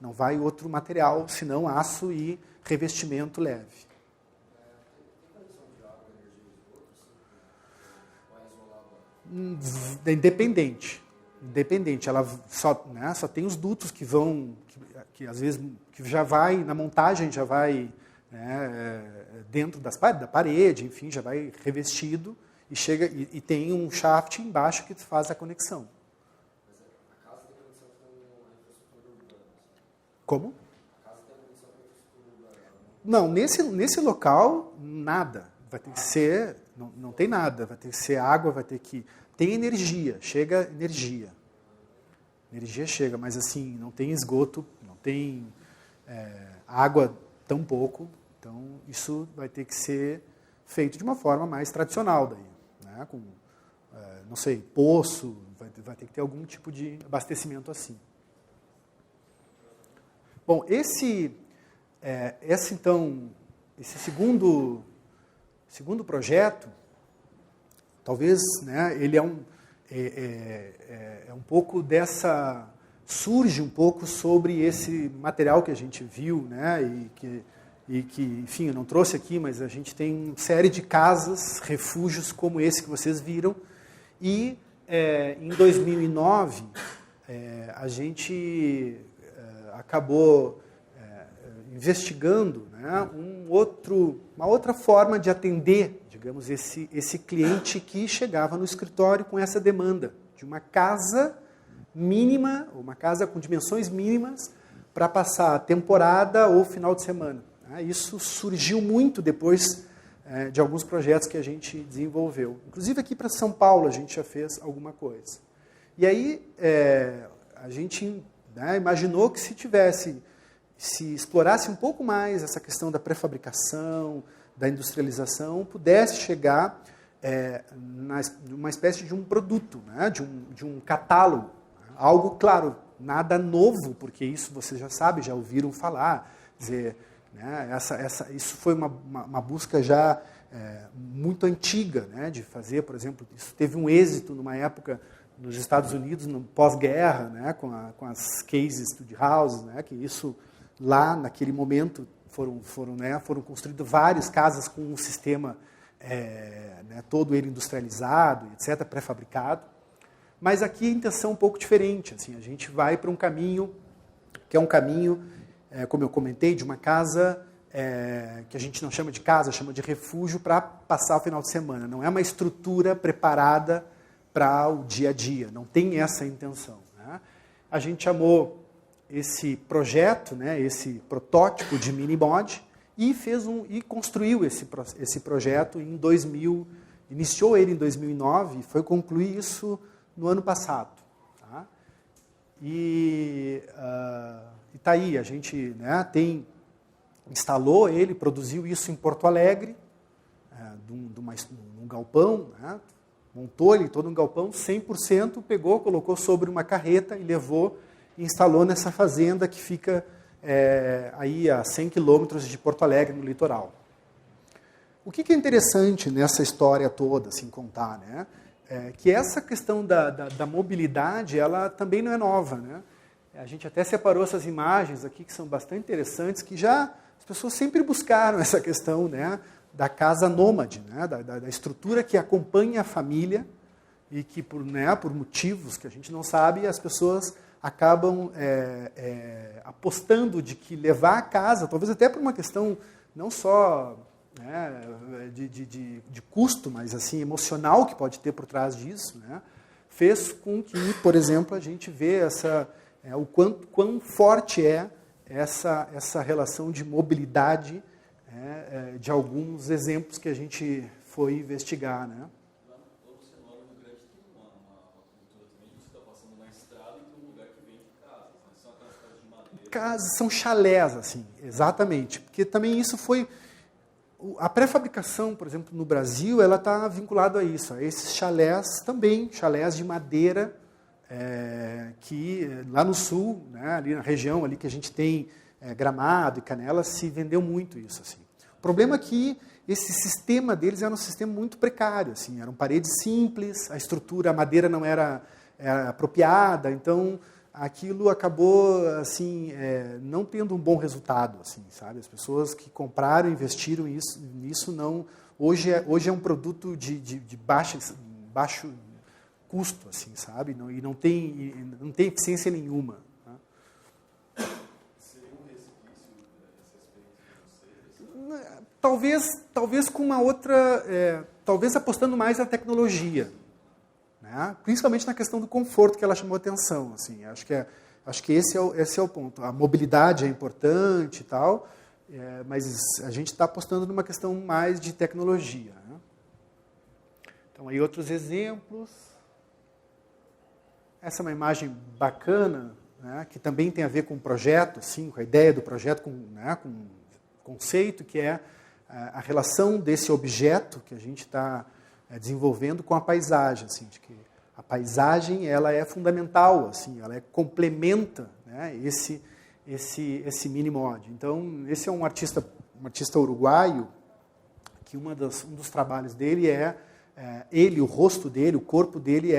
Não vai outro material, senão aço e revestimento leve. Independente. Ela só tem os dutos que vão, que às vezes que já vai, na montagem já vai, né, dentro da parede, enfim, já vai revestido e chega e tem um shaft embaixo que faz a conexão. Como? Não, nesse local, nada. Vai ter que ser, não tem nada, vai ter que ser água, vai ter que... Tem energia, chega energia. Energia chega, mas assim, não tem esgoto, não tem água tão pouco, então isso vai ter que ser feito de uma forma mais tradicional daí, né? Com, não sei, poço, vai ter que ter algum tipo de abastecimento assim. Bom, esse segundo projeto, talvez, né, ele é um pouco dessa... Surge um pouco sobre esse material que a gente viu, né, e que, enfim, eu não trouxe aqui, mas a gente tem uma série de casas, refúgios como esse que vocês viram, e em 2009 a gente acabou investigando, né, uma outra forma de atender, digamos, esse cliente que chegava no escritório com essa demanda. de uma casa mínima, uma casa com dimensões mínimas, para passar a temporada ou final de semana. Isso surgiu muito depois de alguns projetos que a gente desenvolveu. Inclusive aqui para São Paulo a gente já fez alguma coisa. E aí a gente imaginou que se explorasse um pouco mais essa questão da pré-fabricação, da industrialização, pudesse chegar numa espécie de um produto, né? de um catálogo. Algo, claro, nada novo, porque isso vocês já sabem, já ouviram falar. Dizer, né? Isso foi uma busca já muito antiga, né? De fazer, por exemplo, isso teve um êxito numa época nos Estados Unidos, no pós-guerra, né? com as Case Studio Houses, né? Que isso lá, naquele momento, foram construídas várias casas com um sistema todo ele industrializado, etc., pré-fabricado. Mas aqui a intenção é um pouco diferente. Assim, a gente vai para um caminho, que é um caminho, como eu comentei, de uma casa que a gente não chama de casa, chama de refúgio para passar o final de semana. Não é uma estrutura preparada para o dia a dia, não tem essa intenção. Né? A gente chamou esse projeto, né, esse protótipo de mini-mod, e construiu esse projeto em 2000, iniciou ele em 2009 e foi concluir isso no ano passado. Tá? E está aí, a gente instalou ele, produziu isso em Porto Alegre, num galpão, né? Montou ele todo um galpão, 100%, pegou, colocou sobre uma carreta e levou e instalou nessa fazenda que fica aí a 100 quilômetros de Porto Alegre, no litoral. O que é interessante nessa história toda, assim, contar, né? Que essa questão da mobilidade, ela também não é nova, né? A gente até separou essas imagens aqui, que são bastante interessantes, que já as pessoas sempre buscaram essa questão, né, da casa nômade, né, da estrutura que acompanha a família e que, por motivos que a gente não sabe, as pessoas acabam apostando de que levar a casa, talvez até por uma questão não só de custo, mas assim, emocional que pode ter por trás disso, né, fez com que, por exemplo, a gente vê o quão forte é essa relação de mobilidade de alguns exemplos que a gente foi investigar. Né? Lá no cenário do Grande tem uma cultura também, você está passando na estrada e tem um lugar que vende casas, né? São aquelas casas de madeira. Casas, são chalés, assim, exatamente. Porque também isso foi... A pré-fabricação, por exemplo, no Brasil, ela está vinculada a isso, a esses chalés também, chalés de madeira, que lá no sul, né, ali na região ali que a gente tem Gramado e Canela, se vendeu muito isso. Assim. O problema é que esse sistema deles era um sistema muito precário, assim, eram paredes simples, a estrutura, a madeira não era apropriada, então aquilo acabou assim, não tendo um bom resultado. Assim, sabe? As pessoas que compraram, investiram nisso, não, hoje é um produto de baixo custo, assim, sabe? E não tem eficiência nenhuma. Tá? Seria um resquício dessa experiência de vocês? Talvez com uma outra... talvez apostando mais na tecnologia. Né? Principalmente na questão do conforto que ela chamou a atenção. Assim. Acho que esse é o ponto. A mobilidade é importante e tal, mas a gente está apostando numa questão mais de tecnologia. Né? Então, aí outros exemplos... Essa é uma imagem bacana, né, que também tem a ver com o projeto, assim, com a ideia do projeto, com o conceito, que é a relação desse objeto que a gente está desenvolvendo com a paisagem. Assim, de que a paisagem ela é fundamental, assim, ela complementa, né, esse mini-mod. Então, esse é um artista uruguaio, que um dos trabalhos dele o rosto dele, o corpo dele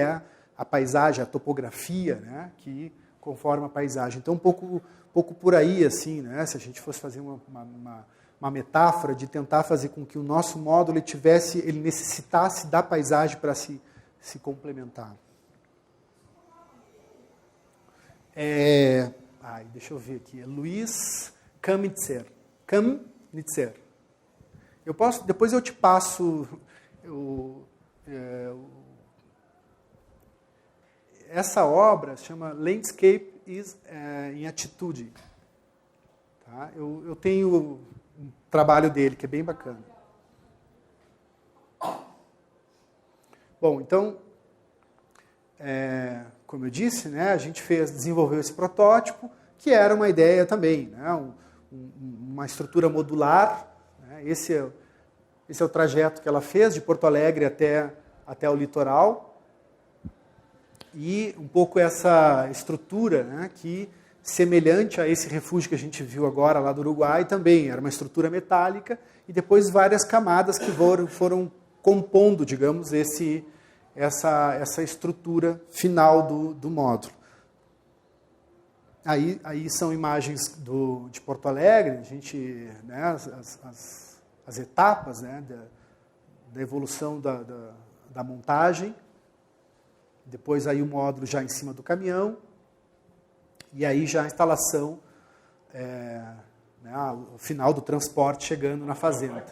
a paisagem, a topografia, né, que conforma a paisagem. Então, um pouco por aí, assim, né, se a gente fosse fazer uma metáfora de tentar fazer com que o nosso módulo ele necessitasse da paisagem para se complementar. Deixa eu ver aqui. É Luiz Kamnitzer. Depois eu te passo essa obra se chama Landscape em Atitude. Tá? Eu tenho um trabalho dele que é bem bacana. Bom, então, como eu disse, né, a gente desenvolveu esse protótipo, que era uma ideia também, né, uma estrutura modular. Né, esse é o trajeto que ela fez de Porto Alegre até o litoral. E um pouco essa estrutura, né, que, semelhante a esse refúgio que a gente viu agora lá do Uruguai, também era uma estrutura metálica, e depois várias camadas que foram compondo, digamos, essa estrutura final do módulo. Aí são imagens de Porto Alegre, a gente, né, as etapas, né, da evolução da montagem, depois aí o módulo já em cima do caminhão, e aí já a instalação, né, o final do transporte chegando na fazenda.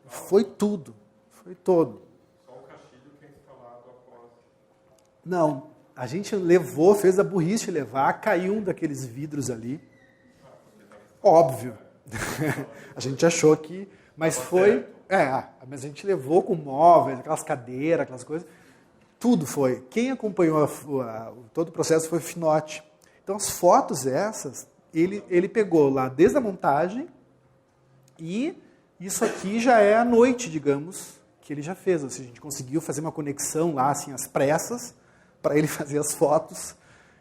Foi tudo, foi todo. Só o caixilho que é instalado após. Não, a gente fez a burrice de levar, caiu um daqueles vidros ali. Óbvio. A gente achou que... Mas foi... mas a gente levou com móveis, aquelas cadeiras, aquelas coisas. Tudo foi. Quem acompanhou todo o processo foi o Finotti. Então, as fotos essas, ele pegou lá desde a montagem, e isso aqui já é a noite, digamos, que ele já fez. Ou seja, a gente conseguiu fazer uma conexão lá, assim, às pressas, para ele fazer as fotos.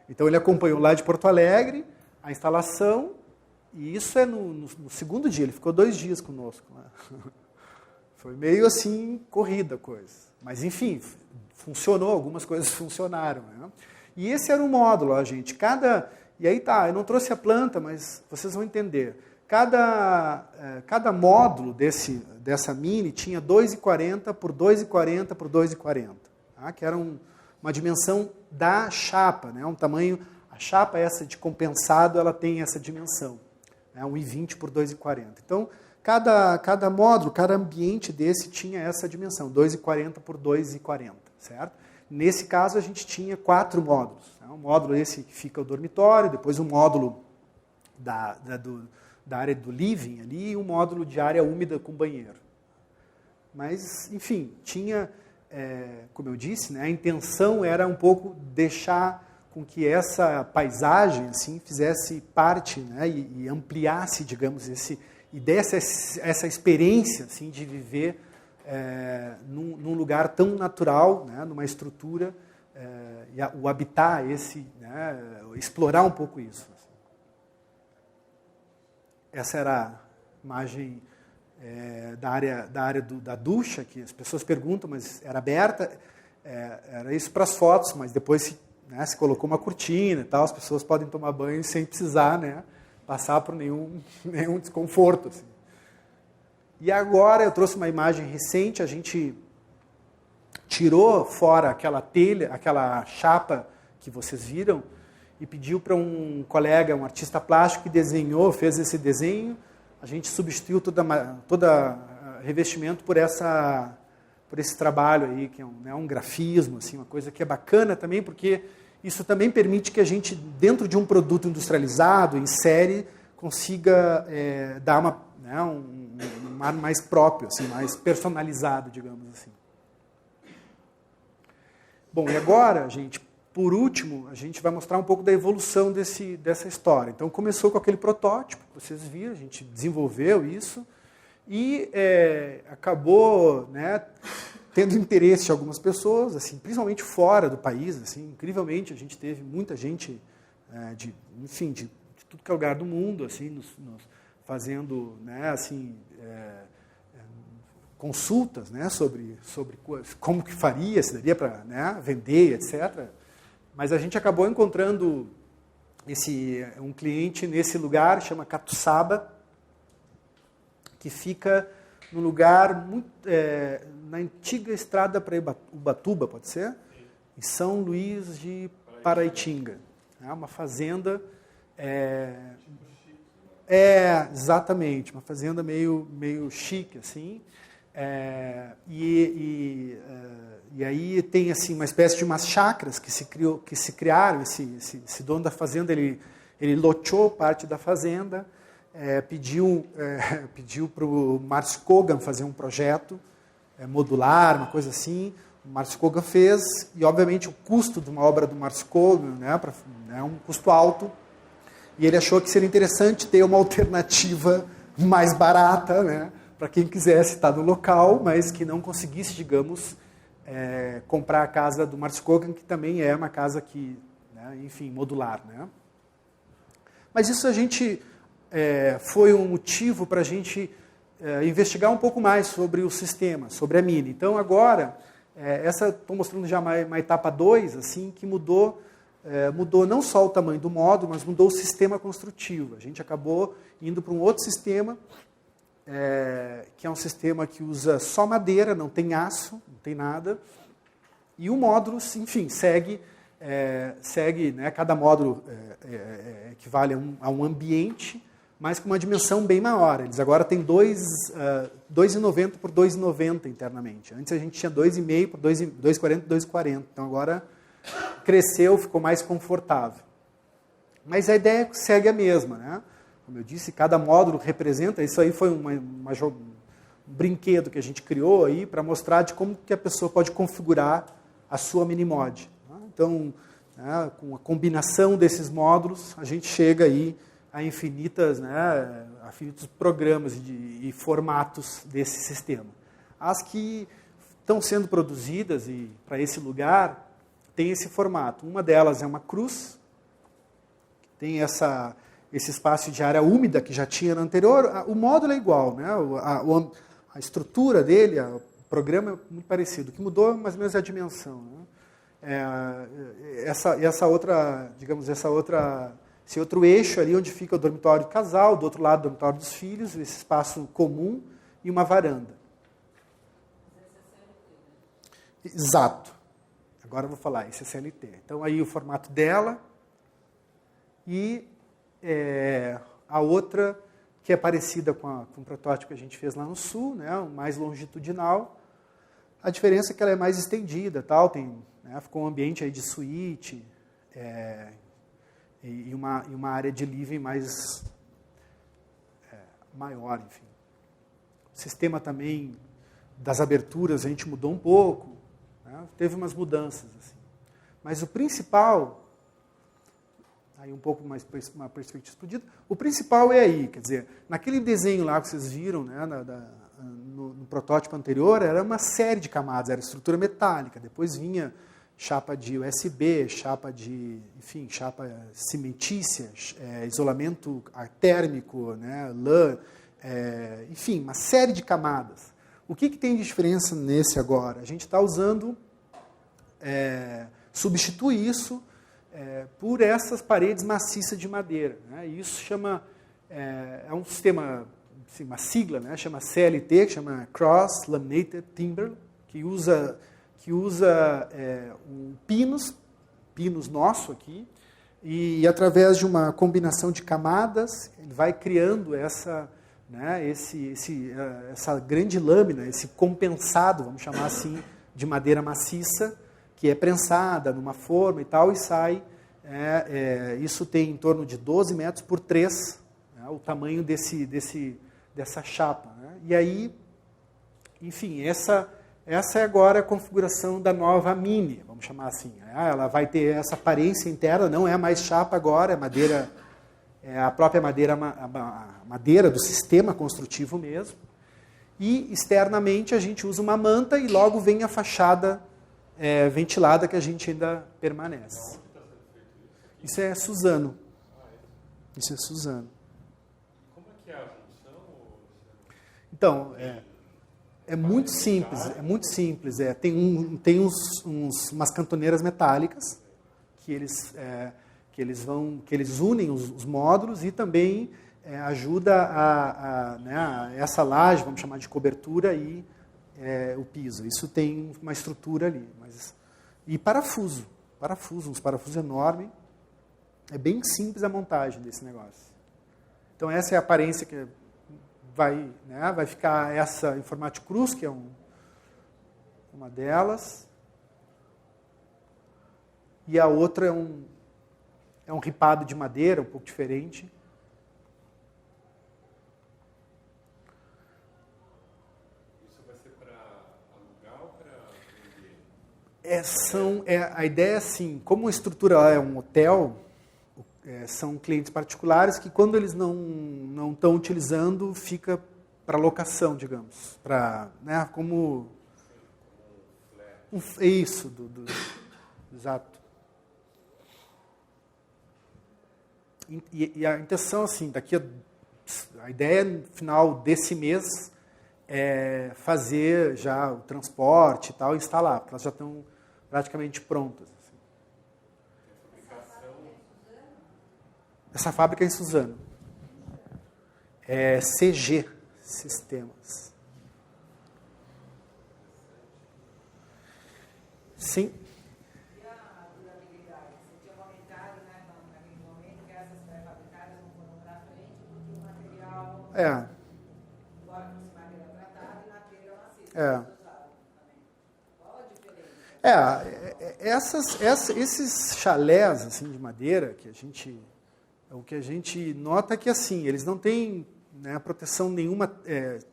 Então, ele acompanhou lá de Porto Alegre a instalação, e isso é no segundo dia. Ele ficou 2 dias conosco. Né? Foi meio assim, corrida a coisa. Mas, enfim, funcionou, algumas coisas funcionaram. Né? E esse era um módulo, ó, gente. E aí tá, eu não trouxe a planta, mas vocês vão entender. Cada módulo dessa mini tinha 2,40 por 2,40 por 2,40. Tá? Que era uma dimensão da chapa. Né? Um tamanho, a chapa essa de compensado, ela tem essa dimensão. Né? 1,20 por 2,40. Então, cada módulo, cada ambiente desse tinha essa dimensão, 2,40 por 2,40. Certo? Nesse caso, a gente tinha 4 módulos. Né? Um módulo esse que fica o dormitório, depois um módulo da área do living ali, e um módulo de área úmida com banheiro. Mas, enfim, tinha, como eu disse, né, a intenção era um pouco deixar com que essa paisagem assim, fizesse parte, né, e ampliasse, digamos, e desse essa experiência assim, de viver num lugar tão natural, né, numa estrutura, e o habitar né, explorar um pouco isso. Essa era a imagem da área da ducha, que as pessoas perguntam, mas era aberta, era isso para as fotos, mas depois se colocou uma cortina e tal, as pessoas podem tomar banho sem precisar, né, passar por nenhum desconforto. Assim. E agora eu trouxe uma imagem recente, a gente tirou fora aquela telha, aquela chapa que vocês viram, e pediu para um colega, um artista plástico, que fez esse desenho. A gente substituiu toda revestimento por esse trabalho aí, que é um grafismo, assim, uma coisa que é bacana também, porque isso também permite que a gente, dentro de um produto industrializado, em série, consiga dar um ar mais próprio, assim, mais personalizado, digamos assim. Bom, e agora, gente, por último, a gente vai mostrar um pouco da evolução dessa história. Então, começou com aquele protótipo, que vocês viram, a gente desenvolveu isso, e acabou, né, tendo interesse de algumas pessoas, assim, principalmente fora do país. Assim, incrivelmente, a gente teve muita gente de tudo que é lugar do mundo, assim, nos fazendo, né, assim, consultas, né, sobre como que faria, se daria para, né, vender, etc. Mas a gente acabou encontrando um cliente nesse lugar, chama Catuçaba, que fica num lugar muito, na antiga estrada para Ubatuba, pode ser? Em São Luís de Paraitinga. É uma fazenda... exatamente, uma fazenda meio chique, assim. E aí tem assim uma espécie de umas chácaras que se criaram. Esse dono da fazenda, ele loteou parte da fazenda, pediu para o Márcio Kogan fazer um projeto modular, uma coisa assim. O Márcio Kogan fez, e obviamente o custo de uma obra do Márcio Kogan, é um custo alto, e ele achou que seria interessante ter uma alternativa mais barata, né, para quem quisesse estar no local, mas que não conseguisse, digamos, comprar a casa do Márcio Kogan, que também é uma casa que, né, enfim, modular. Né? Mas isso foi um motivo para a gente investigar um pouco mais sobre o sistema, sobre a Mini. Então, agora, estou mostrando já uma etapa 2, assim, que mudou não só o tamanho do módulo, mas mudou o sistema construtivo. A gente acabou indo para um outro sistema, que é um sistema que usa só madeira, não tem aço, não tem nada. E o módulo, enfim, segue, né, cada módulo equivale a um ambiente, mas com uma dimensão bem maior. Eles agora têm 2,90 por 2,90 internamente. Antes a gente tinha 2,5 por 2,40 por 2,40. Então agora cresceu, ficou mais confortável. Mas a ideia segue a mesma, né? Como eu disse, cada módulo representa, isso aí foi um brinquedo que a gente criou aí para mostrar de como que a pessoa pode configurar a sua mini-mod. Né? Então, né, com a combinação desses módulos, a gente chega aí a infinitos programas e formatos desse sistema. As que estão sendo produzidas para esse lugar tem esse formato. Uma delas é uma cruz, tem esse espaço de área úmida que já tinha no anterior. O módulo é igual, né? A estrutura dele, o programa é muito parecido. O que mudou mais ou menos é a dimensão. Né? Esse outro eixo ali onde fica o dormitório de casal, do outro lado o dormitório dos filhos, esse espaço comum e uma varanda. Exato. Agora eu vou falar, esse é CLT. Então aí o formato dela e a outra que é parecida com o protótipo que a gente fez lá no sul, né, o mais longitudinal. A diferença é que ela é mais estendida, ficou um ambiente aí de suíte, e uma área de living mais maior, enfim. O sistema também das aberturas a gente mudou um pouco, né? Teve umas mudanças, assim. Mas o principal, aí um pouco mais uma perspectiva explodida, o principal é aí, quer dizer, naquele desenho lá que vocês viram, né, no protótipo anterior, era uma série de camadas, era estrutura metálica, depois vinha chapa de USB, chapa cimentícia, isolamento térmico, né, lã, enfim, uma série de camadas. O que tem de diferença nesse agora? A gente está usando, substitui isso por essas paredes maciças de madeira. Né? Isso chama, é um sistema, assim, uma sigla, né? Chama CLT, que chama Cross Laminated Timber, que usa um pinos nosso aqui, e através de uma combinação de camadas, ele vai criando essa grande lâmina, esse compensado, vamos chamar assim, de madeira maciça, que é prensada numa forma e tal, e sai, isso tem em torno de 12 metros por 3, né, o tamanho dessa chapa. Né? E aí, enfim, essa é agora a configuração da nova Mini, vamos chamar assim. Ela vai ter essa aparência interna, não é mais chapa agora, é madeira, a própria madeira, a madeira do sistema construtivo mesmo. E externamente a gente usa uma manta e logo vem a fachada ventilada que a gente ainda permanece. Isso é Suzano. Isso é Suzano. Como é que é a função? Então, é muito simples. Tem umas cantoneiras metálicas que eles unem os módulos e também ajuda a essa laje, vamos chamar de cobertura, e o piso. Isso tem uma estrutura ali. E uns parafusos enormes. É bem simples a montagem desse negócio. Então essa é a aparência que é vai ficar essa em formato cruz, que é uma delas. E a outra é um ripado de madeira, um pouco diferente. Isso vai ser para alugar ou para vender? A ideia é assim, como a estrutura lá é um hotel, são clientes particulares que quando eles não estão utilizando, fica para locação, digamos. Como isso, exato. E a intenção, assim, a ideia no final desse mês é fazer já o transporte e tal, e instalar, porque elas já estão praticamente prontas. Assim. Essa fábrica é em Suzano. É CG Sistemas. Sim. Esses chalés assim, de madeira o que a gente nota é que assim, eles não têm proteção nenhuma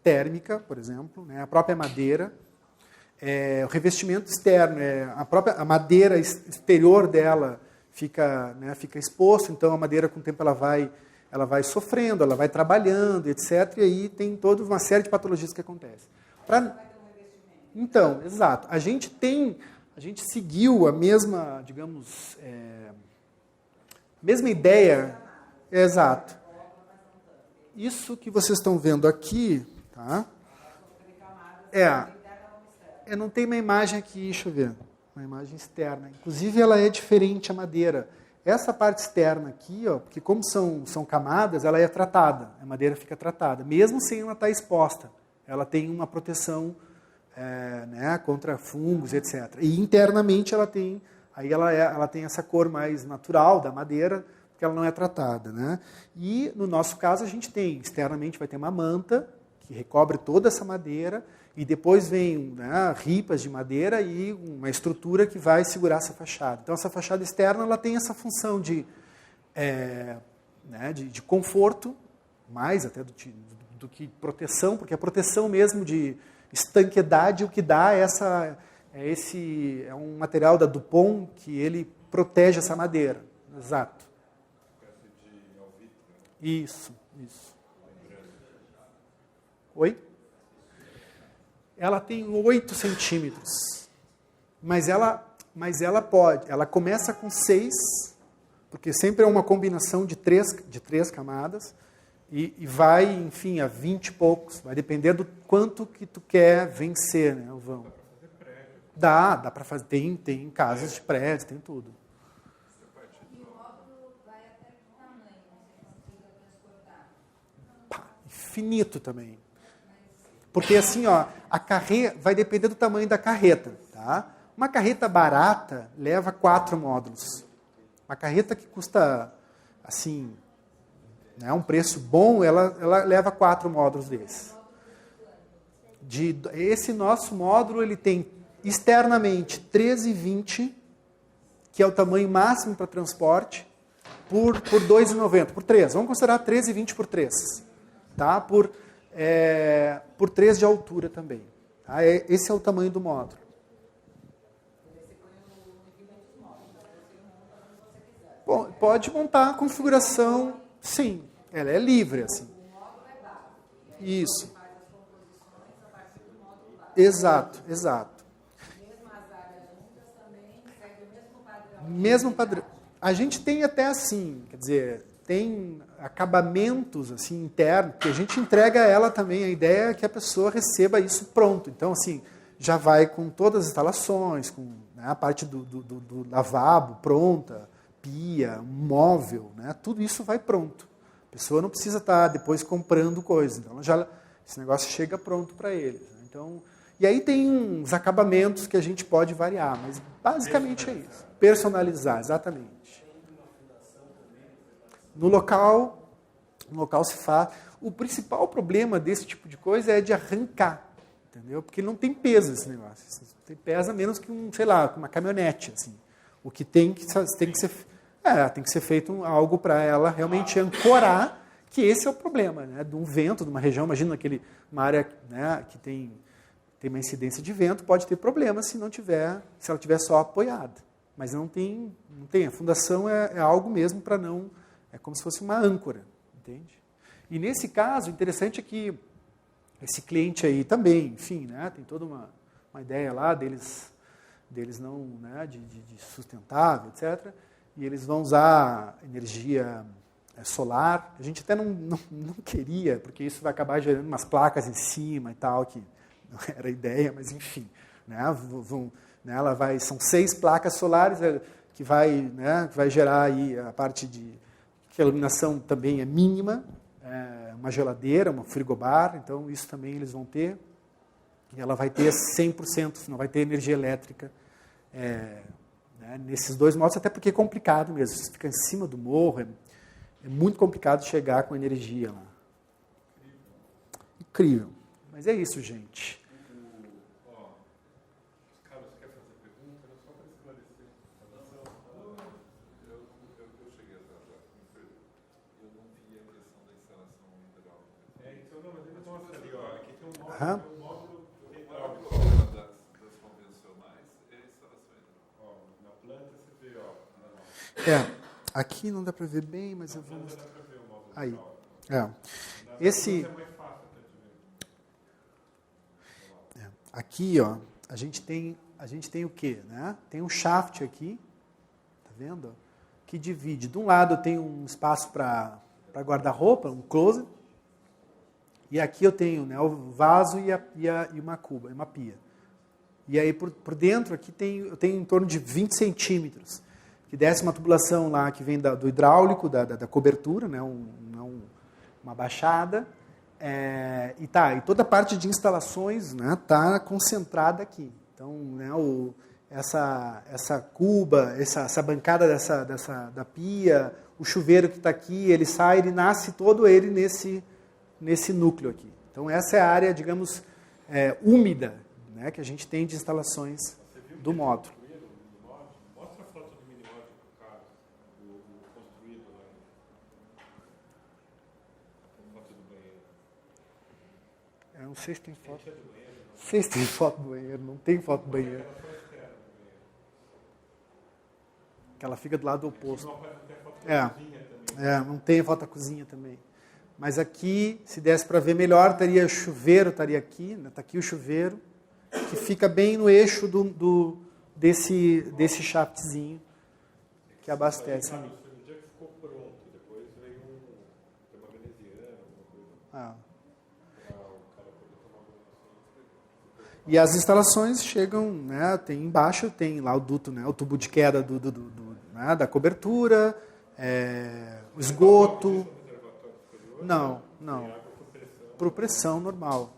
térmica, por exemplo, a própria madeira, o revestimento externo, a madeira exterior dela fica exposto, então a madeira com o tempo ela vai sofrendo, ela vai trabalhando, etc. E aí tem toda uma série de patologias que acontecem. Então, exato. A gente seguiu a mesma, digamos, mesma ideia. Exato. Isso que vocês estão vendo aqui, tá? Não tem uma imagem aqui, deixa eu ver. Uma imagem externa. Inclusive, ela é diferente a madeira. Essa parte externa aqui, porque como são camadas, ela é tratada, a madeira fica tratada, mesmo sem ela estar exposta. Ela tem uma proteção contra fungos, etc. E internamente ela tem essa cor mais natural da madeira, porque ela não é tratada. Né? E no nosso caso a gente tem, externamente vai ter uma manta, que recobre toda essa madeira, e depois vem ripas de madeira e uma estrutura que vai segurar essa fachada. Então, essa fachada externa ela tem essa função de conforto, mais até do que proteção, porque a proteção mesmo de estanqueidade, o que dá é um material da Dupont que ele protege essa madeira. Exato. Isso. Oi? Ela tem 8 centímetros, mas ela começa com 6, porque sempre é uma combinação de três camadas, e vai, enfim, a 20 e poucos, vai depender do quanto que tu quer vencer, né, o vão. Dá para fazer, tem casas de prédios, tem tudo. E o módulo vai até que tamanho você consiga transportar? Infinito também. Porque assim, a carreta vai depender do tamanho da carreta. Tá? Uma carreta barata leva 4 módulos. Uma carreta que custa, assim, um preço bom, ela leva 4 módulos desses. Esse nosso módulo, ele tem externamente 13,20, que é o tamanho máximo para transporte, por R$ 2,90, por 3. Vamos considerar 13,20 por 3. Tá? Por 3 de altura também. Tá? Esse é o tamanho do módulo. Bom, pode montar a configuração, sim, ela é livre. Assim. Isso. Exato. Mesmo padrão. A gente tem até assim, quer dizer, tem acabamentos assim, internos, que a gente entrega a ela também, a ideia é que a pessoa receba isso pronto. Então, assim, já vai com todas as instalações, com a parte do lavabo pronta, pia, móvel, tudo isso vai pronto. A pessoa não precisa estar depois comprando coisas. Então, esse negócio chega pronto para eles. Então, e aí tem uns acabamentos que a gente pode variar, mas basicamente é isso. Personalizar, exatamente. No local se faz. O principal problema desse tipo de coisa é de arrancar, entendeu? Porque não tem peso esse negócio. Pesa menos que sei lá, uma caminhonete, assim. O que tem que ser feito algo para ela realmente ancorar, que esse é o problema, né? De um vento, de uma região, imagina uma área, né, que tem uma incidência de vento, pode ter problema se ela estiver só apoiada. Mas não tem. A fundação é algo mesmo para não... É como se fosse uma âncora, entende? E nesse caso, o interessante é que esse cliente aí também, enfim, né, tem toda uma ideia lá deles não, né, de sustentável, etc. E eles vão usar energia solar. A gente até não queria, porque isso vai acabar gerando umas placas em cima e tal, que não era a ideia, mas enfim. Né, são 6 placas solares que vai gerar aí a parte de... que a iluminação também é mínima, uma geladeira, uma frigobar, então isso também eles vão ter. E ela vai ter 100%, não vai ter energia elétrica nesses 2 modos, até porque é complicado mesmo. Você fica em cima do morro, é muito complicado chegar com energia lá. Incrível. Mas é isso, gente. Carlos, quer fazer pergunta? Era só para esclarecer. Eu cheguei atrasado, eu não vi a questão da instalação hidráulica. Então não, mas eles mostram ali, ó, aqui tem um módulo hidráulico. Das convencionais é a instalação hidráulica. Ó, na planta você vê, ó. Aqui não dá para ver bem, mas eu vou mostrar. Dá para ver o módulo Aí. hidráulico. Esse... É mais fácil até de ver. Aqui, ó, a gente tem o quê? Né? Tem um shaft aqui, tá vendo? Que divide. De um lado tem um espaço para guarda-roupa, um closet, e aqui eu tenho, né, o vaso e uma cuba, uma pia. E aí por dentro aqui eu tenho em torno de 20 centímetros, que desce uma tubulação lá que vem do hidráulico, da cobertura, né, uma baixada. E toda a parte de instalações está concentrada aqui. Então, né, essa cuba, essa bancada da pia, o chuveiro que está aqui, ele sai, ele nasce todo ele nesse núcleo aqui. Então, essa é a área, digamos, úmida, né, que a gente tem de instalações do módulo. Mostra a foto do mini-módulo para o Carlos, do construído lá. A foto do banheiro. Eu não sei se tem foto. Não sei se tem foto do banheiro. Não tem foto do banheiro. Que ela fica do lado oposto. Não tem foto da cozinha também. Mas aqui, se desse para ver melhor, estaria o chuveiro, estaria aqui. Está aqui o chuveiro, que fica bem no eixo desse shaftzinho que abastece. No dia que ficou pronto, depois veio uma veneziana, alguma coisa. E as instalações chegam, né, tem embaixo, tem lá o duto, né, o tubo de queda né, da cobertura, o esgoto. Não. Por pressão normal.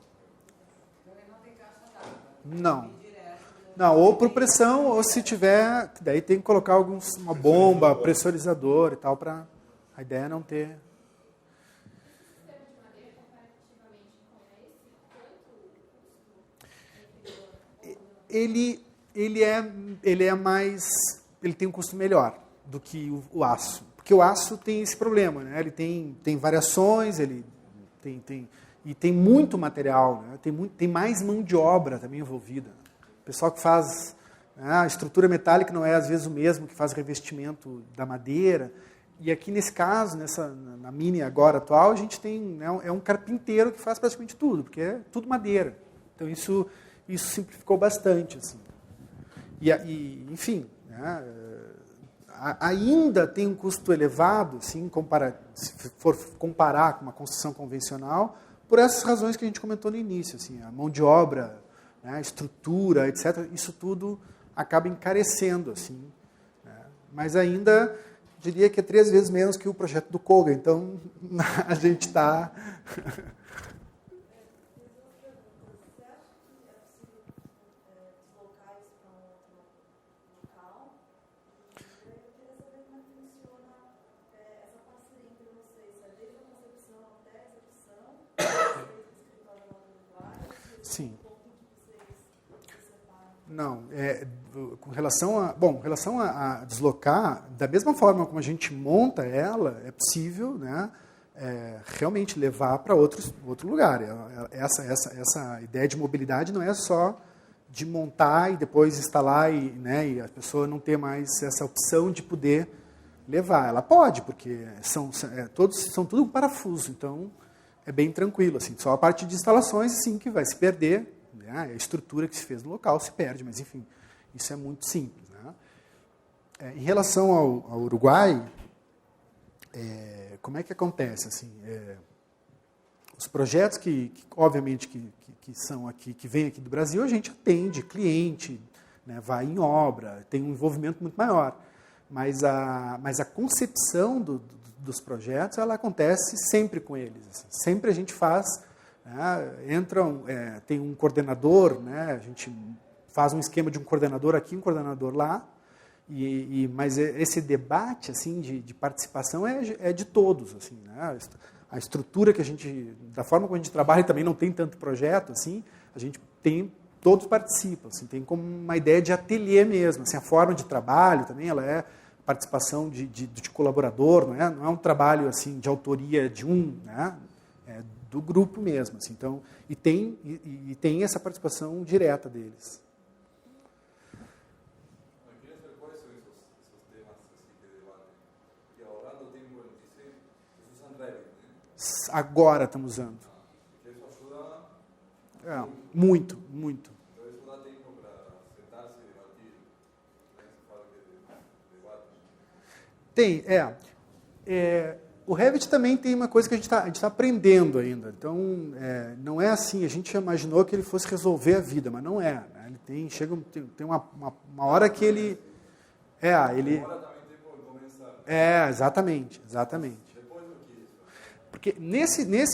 Não, ou por pressão, ou se tiver, daí tem que colocar uma bomba, pressurizador e tal, para a ideia é não ter... Ele é mais... Ele tem um custo melhor do que o aço. Porque o aço tem esse problema, né? Ele tem variações, ele e tem muito material, né? Tem mais mão de obra também envolvida. O pessoal que faz... A estrutura metálica não é, às vezes, o mesmo que faz revestimento da madeira. E aqui, nesse caso, na Mini agora atual, a gente tem... Né, é um carpinteiro que faz praticamente tudo, porque é tudo madeira. Então, isso simplificou bastante. Assim. Enfim, né, ainda tem um custo elevado, assim, se for comparar com uma construção convencional, por essas razões que a gente comentou no início. Assim, a mão de obra, né, a estrutura, etc., isso tudo acaba encarecendo. Assim, né, mas ainda, diria que é 3 vezes menos que o projeto do Koga. Então, a gente está... Essa parceria entre vocês, desde a concepção até a execução, Sim. Não, com relação a deslocar, da mesma forma como a gente monta ela, é possível, né, realmente levar para outro lugar. Essa ideia de mobilidade não é só de montar e depois instalar e a pessoa não ter mais essa opção de poder levar. Ela pode, porque são tudo parafuso, então é bem tranquilo. Assim. Só a parte de instalações, sim, que vai se perder. A estrutura que se fez no local se perde, mas enfim, isso é muito simples. Né? Em relação ao Uruguai, como é que acontece? Assim, os projetos que obviamente, que são aqui, que vêm aqui do Brasil, a gente atende cliente, né, vai em obra, tem um envolvimento muito maior. Mas a concepção dos projetos, ela acontece sempre com eles. Assim. Sempre a gente faz... tem um coordenador, né, a gente faz um esquema de um coordenador aqui, um coordenador lá, mas esse debate assim, de participação é de todos. Assim, né, a estrutura que a gente, da forma como a gente trabalha, também não tem tanto projeto, assim, a gente todos participam, assim, tem como uma ideia de ateliê mesmo, assim, a forma de trabalho também, ela é participação de colaborador, não é um trabalho assim, de autoria de um, né, do grupo mesmo. Assim, então, e tem essa participação direta deles. Eu queria saber quais são esses temas assim, que debatem. Porque agora no tempo vocês usam Revit, né? Agora estamos usando. Porque isso ajuda... Muito, muito. Então isso dá tempo para sentar-se e debater. Né? Você fala que debate. Tem, o Revit também tem uma coisa que a gente está aprendendo ainda. Então, não é assim, a gente imaginou que ele fosse resolver a vida, mas não é. Né? Ele tem uma hora que ele... Agora também tem por começar. Exatamente. Depois do que isso? Porque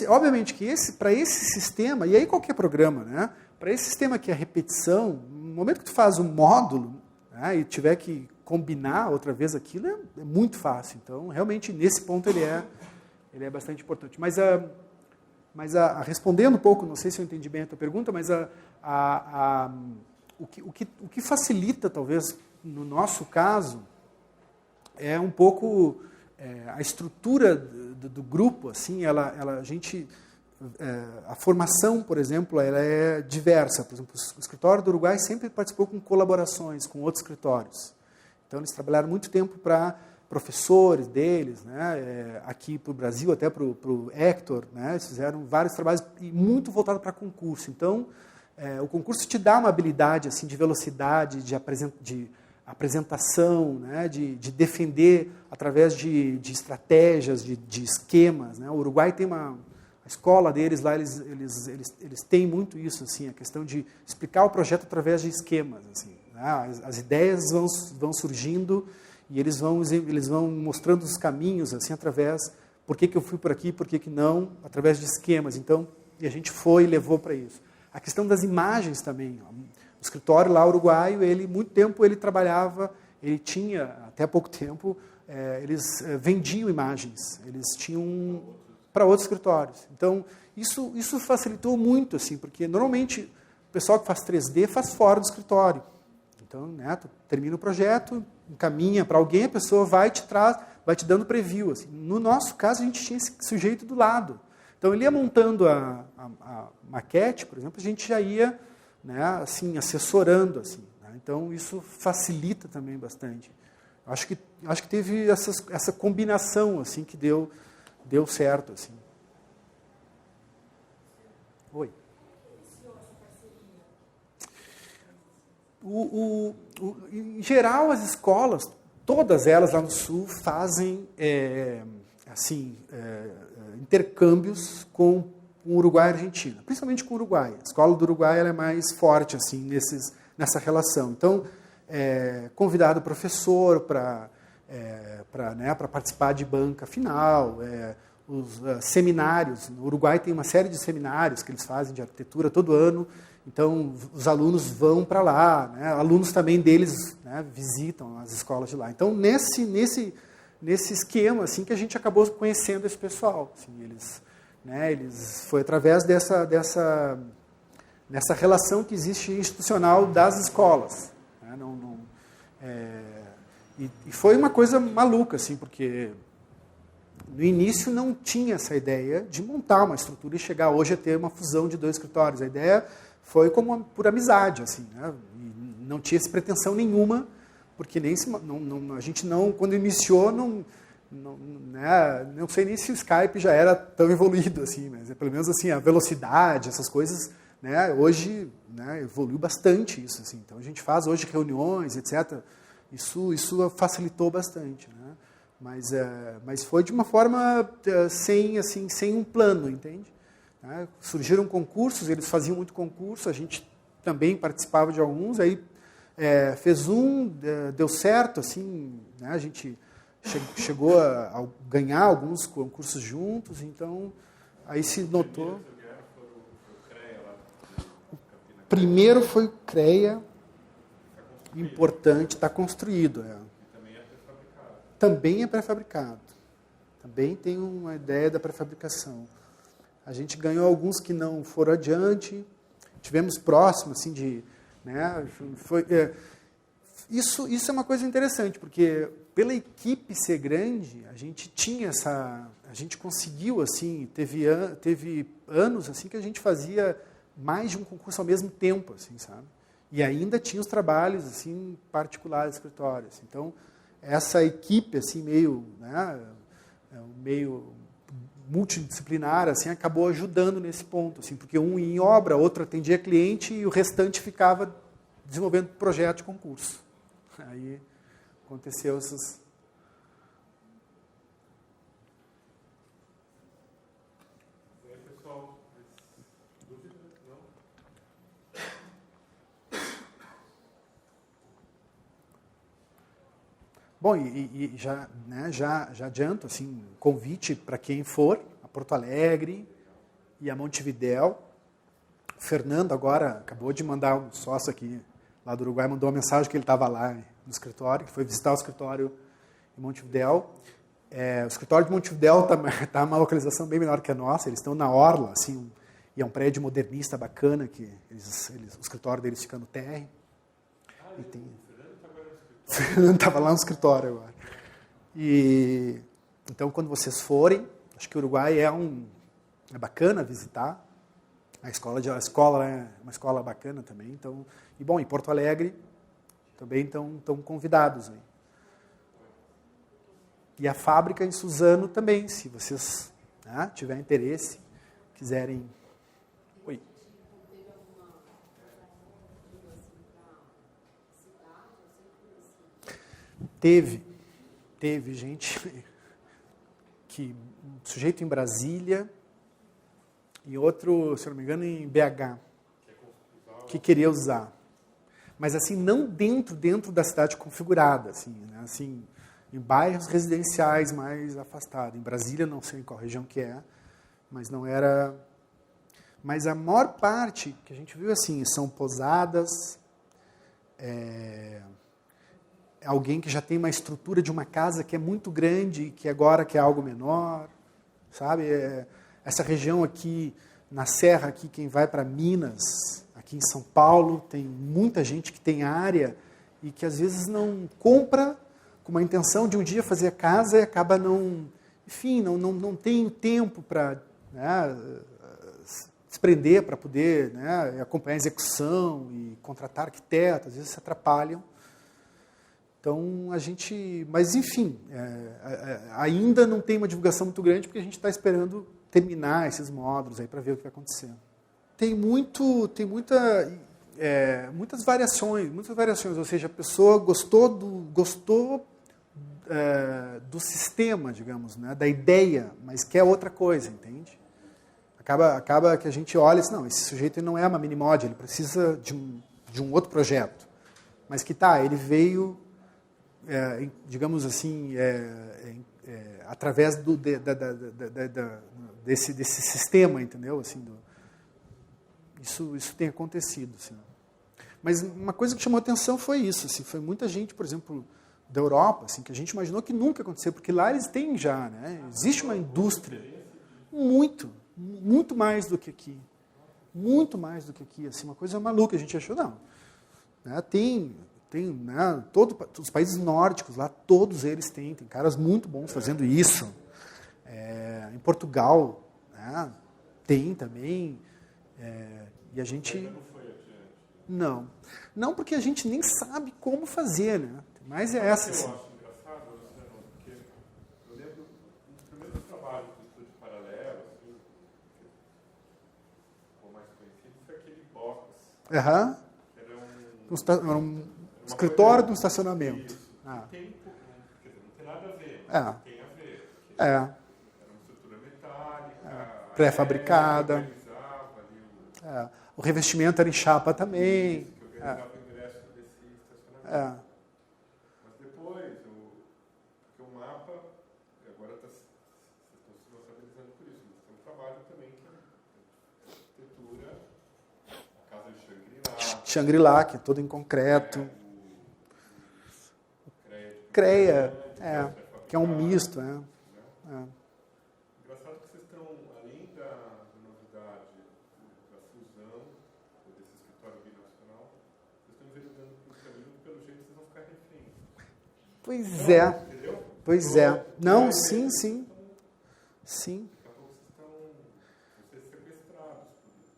obviamente que para esse sistema, e aí qualquer programa, né? Para esse sistema que é repetição, no momento que tu faz um módulo, né, e tiver que combinar outra vez aquilo, é muito fácil. Então, realmente, nesse ponto, ele é bastante importante. Mas respondendo um pouco, não sei se eu entendi bem a tua pergunta, mas o que facilita, talvez, no nosso caso, é um pouco a estrutura do grupo. Assim, a formação, por exemplo, ela é diversa. Por exemplo, o escritório do Uruguai sempre participou com colaborações com outros escritórios. Então, eles trabalharam muito tempo para professores deles, né, aqui para o Brasil, até para o Hector, né, eles fizeram vários trabalhos e muito voltado para concurso. Então, o concurso te dá uma habilidade assim, de velocidade, de apresentação, né, de defender através de estratégias, de esquemas. Né. O Uruguai tem a escola deles lá, eles têm muito isso, assim, a questão de explicar o projeto através de esquemas, assim. As ideias vão surgindo e eles vão mostrando os caminhos assim através, por que eu fui por aqui, por que não, através de esquemas. Então, e a gente foi e levou para isso. A questão das imagens também. O escritório lá uruguaio, muito tempo ele trabalhava, ele tinha, até pouco tempo, eles vendiam imagens, eles tinham para outros escritórios. Então, isso facilitou muito, assim, porque normalmente o pessoal que faz 3D faz fora do escritório. Então, né, tu termina o projeto, encaminha para alguém, a pessoa vai te dando preview. Assim. No nosso caso, a gente tinha esse sujeito do lado. Então, ele ia montando a maquete, por exemplo, a gente já ia, né, assim, assessorando. Assim, né? Então, isso facilita também bastante. Acho que teve essa combinação assim, que deu certo. Assim. Oi. Em geral, as escolas, todas elas lá no Sul, fazem intercâmbios com o Uruguai e a Argentina, principalmente com o Uruguai. A escola do Uruguai ela é mais forte assim, nessa relação. Então, convidado o professor para participar de banca final, os seminários. No Uruguai tem uma série de seminários que eles fazem de arquitetura todo ano. Então, os alunos vão para lá, né? Alunos também deles, né, visitam as escolas de lá. Então, nesse esquema assim, que a gente acabou conhecendo esse pessoal. Assim, foi através nessa relação que existe institucional das escolas. Né? E foi uma coisa maluca, assim, porque no início não tinha essa ideia de montar uma estrutura e chegar hoje a ter uma fusão de 2 escritórios. A ideia foi como por amizade, assim, né? E não tinha essa pretensão nenhuma, porque nem a gente não, quando iniciou, não sei nem se o Skype já era tão evoluído assim, mas pelo menos assim a velocidade, essas coisas, né, hoje, né, evoluiu bastante isso, assim. Então a gente faz hoje reuniões, etc. Isso facilitou bastante, né? Mas foi de uma forma sem um plano, entende? Né? Surgiram concursos, eles faziam muito concurso, a gente também participava de alguns, aí fez deu certo, assim, né? A gente chegou a ganhar alguns concursos juntos, então aí se notou. O primeiro foi o CREA, importante, está construído. Também é pré-fabricado. Também tem uma ideia da pré-fabricação. A gente ganhou alguns que não foram adiante, tivemos próximo, assim, de... Né, isso é uma coisa interessante, porque pela equipe ser grande, a gente tinha a gente conseguiu, assim, teve anos assim que a gente fazia mais de um concurso ao mesmo tempo, assim, sabe? E ainda tinha os trabalhos assim particulares do escritório. Assim. Então, essa equipe assim meio multidisciplinar assim acabou ajudando nesse ponto, assim, porque um ia em obra, outro atendia cliente e o restante ficava desenvolvendo projeto de concurso. Aí aconteceu essas... E aí, pessoal, dúvidas? Não? Bom, e já adianto, assim, convite para quem for a Porto Alegre e a Montevidéu. O Fernando agora acabou de mandar um sócio aqui, lá do Uruguai, mandou uma mensagem que ele estava lá no escritório, que foi visitar o escritório em Montevidéu. O escritório de Montevidéu está numa localização bem melhor que a nossa, eles estão na orla, assim, e é um prédio modernista bacana, que o escritório deles fica no térreo. E tem... O Fernando estava lá no escritório agora. E, então, quando vocês forem, acho que o Uruguai é bacana visitar. A escola é uma escola bacana também. Então, e bom, em Porto Alegre também estão convidados aí. E a fábrica em Suzano também, se vocês tiverem interesse, quiserem. Oi. Teve gente um sujeito em Brasília e outro, se não me engano, em BH, que queria usar. Mas assim, não dentro da cidade configurada, assim, né? Assim, em bairros residenciais mais afastados. Em Brasília, não sei em qual região que é, mas não era... Mas a maior parte que a gente viu, assim, são pousadas, alguém que já tem uma estrutura de uma casa que é muito grande e que agora quer algo menor, sabe? Essa região aqui, na Serra, aqui, quem vai para Minas, aqui em São Paulo, tem muita gente que tem área e que às vezes não compra com uma intenção de um dia fazer a casa e acaba não tem tempo para se prender para poder acompanhar a execução e contratar arquitetos, às vezes se atrapalham. Então, mas enfim, ainda não tem uma divulgação muito grande porque a gente está esperando terminar esses módulos aí para ver o que vai acontecer. Tem muitas variações, ou seja, a pessoa gostou do sistema, digamos, né, da ideia, mas quer outra coisa, entende? Acaba que a gente olha e diz, não, esse sujeito não é uma mini-mod, ele precisa de um outro projeto. Mas ele veio... digamos assim, através desse sistema, entendeu? Assim, isso tem acontecido. Assim. Mas uma coisa que chamou atenção foi isso. Assim, foi muita gente, por exemplo, da Europa, assim, que a gente imaginou que nunca aconteceu, porque lá eles têm já, né? Existe uma indústria muito mais do que aqui. muito mais do que aqui, assim, uma coisa maluca. A gente achou, não. Né, tem né, os países nórdicos lá, todos eles tem caras muito bons fazendo isso. Em Portugal, né, tem também. E a gente... Ainda não foi adiante. Não, porque a gente nem sabe como fazer, né? Mas é essa, Eu assim. acho engraçado, Luciano, porque eu lembro um dos primeiros trabalhos do Estúdio Paralelo, assim, que ficou mais conhecido, foi aquele box, Aham. que era Era um escritório de um estacionamento. Isso. Ah. Tem, quer dizer, não tem nada a ver, É. mas tem a ver. Porque É. era uma estrutura metálica, Pré-fabricada. organizava ali O revestimento era em chapa também. que organizava o ingresso desse estacionamento. Mas depois, porque o mapa, agora vocês estão se responsabilizando por isso, mas tem um trabalho também que é arquitetura, a casa de Shangri-La, Shangri-La, que é todo em concreto. o CREA, que é um misto. Engraçado que vocês estão, além da novidade da fusão, desse escritório binacional, vocês estão enveredando por um caminho que, pelo jeito, vocês vão ficar refém. Pois é. Entendeu? Pois é. Não, sim. Sim. Daqui a pouco vocês vão ser sequestrados por isso.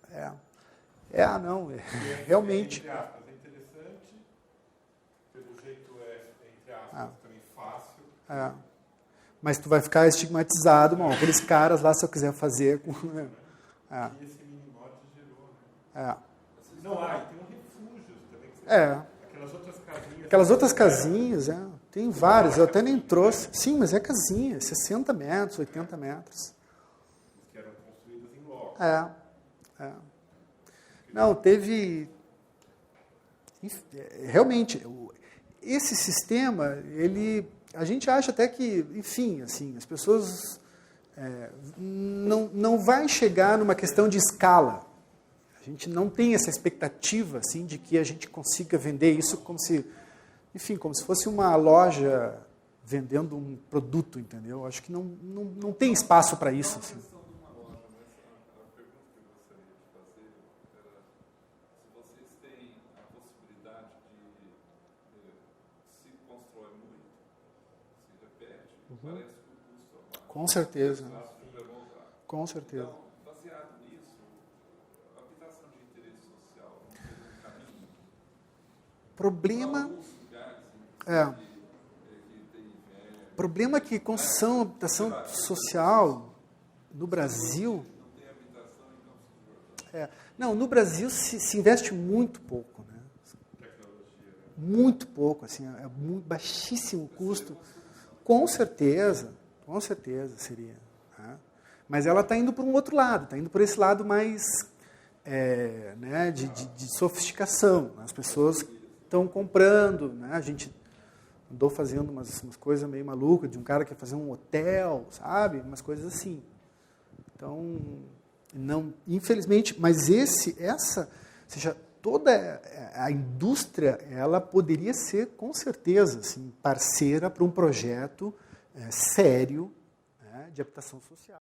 Não, realmente. Entre aspas, é interessante, pelo jeito entre aspas, também fácil. Mas tu vai ficar estigmatizado, bom, aqueles caras lá, se eu quiser fazer... E esse mini-mod gerou, né? Não, e tem um refúgio também. Que você Aquelas outras casinhas, tem várias, eu até nem trouxe. Sim, mas é casinha, 60 metros, 80 metros. que eram construídas em loco. Não, teve... Realmente, esse sistema, a gente acha até que, enfim, assim, as pessoas não vai chegar numa questão de escala. A gente não tem essa expectativa, assim, de que a gente consiga vender isso como se fosse uma loja vendendo um produto, entendeu? Acho que não tem espaço para isso, assim. Parece que o custo Com certeza. Com Então, certeza. baseado nisso, a habitação de interesse social não seria um caminho. Problema é que construção, habitação social no Brasil... Não, no Brasil se investe muito pouco, né? Muito pouco, assim, é baixíssimo custo. Com certeza seria. Né? Mas ela está indo para um outro lado, está indo por esse lado mais né, de sofisticação. As pessoas estão comprando, né? A gente andou fazendo umas coisas meio malucas, de um cara que quer fazer um hotel, sabe? Umas coisas assim. Então, não, infelizmente, mas seja, toda a indústria, ela poderia ser, com certeza, assim, parceira para um projeto sério, né, de habitação social.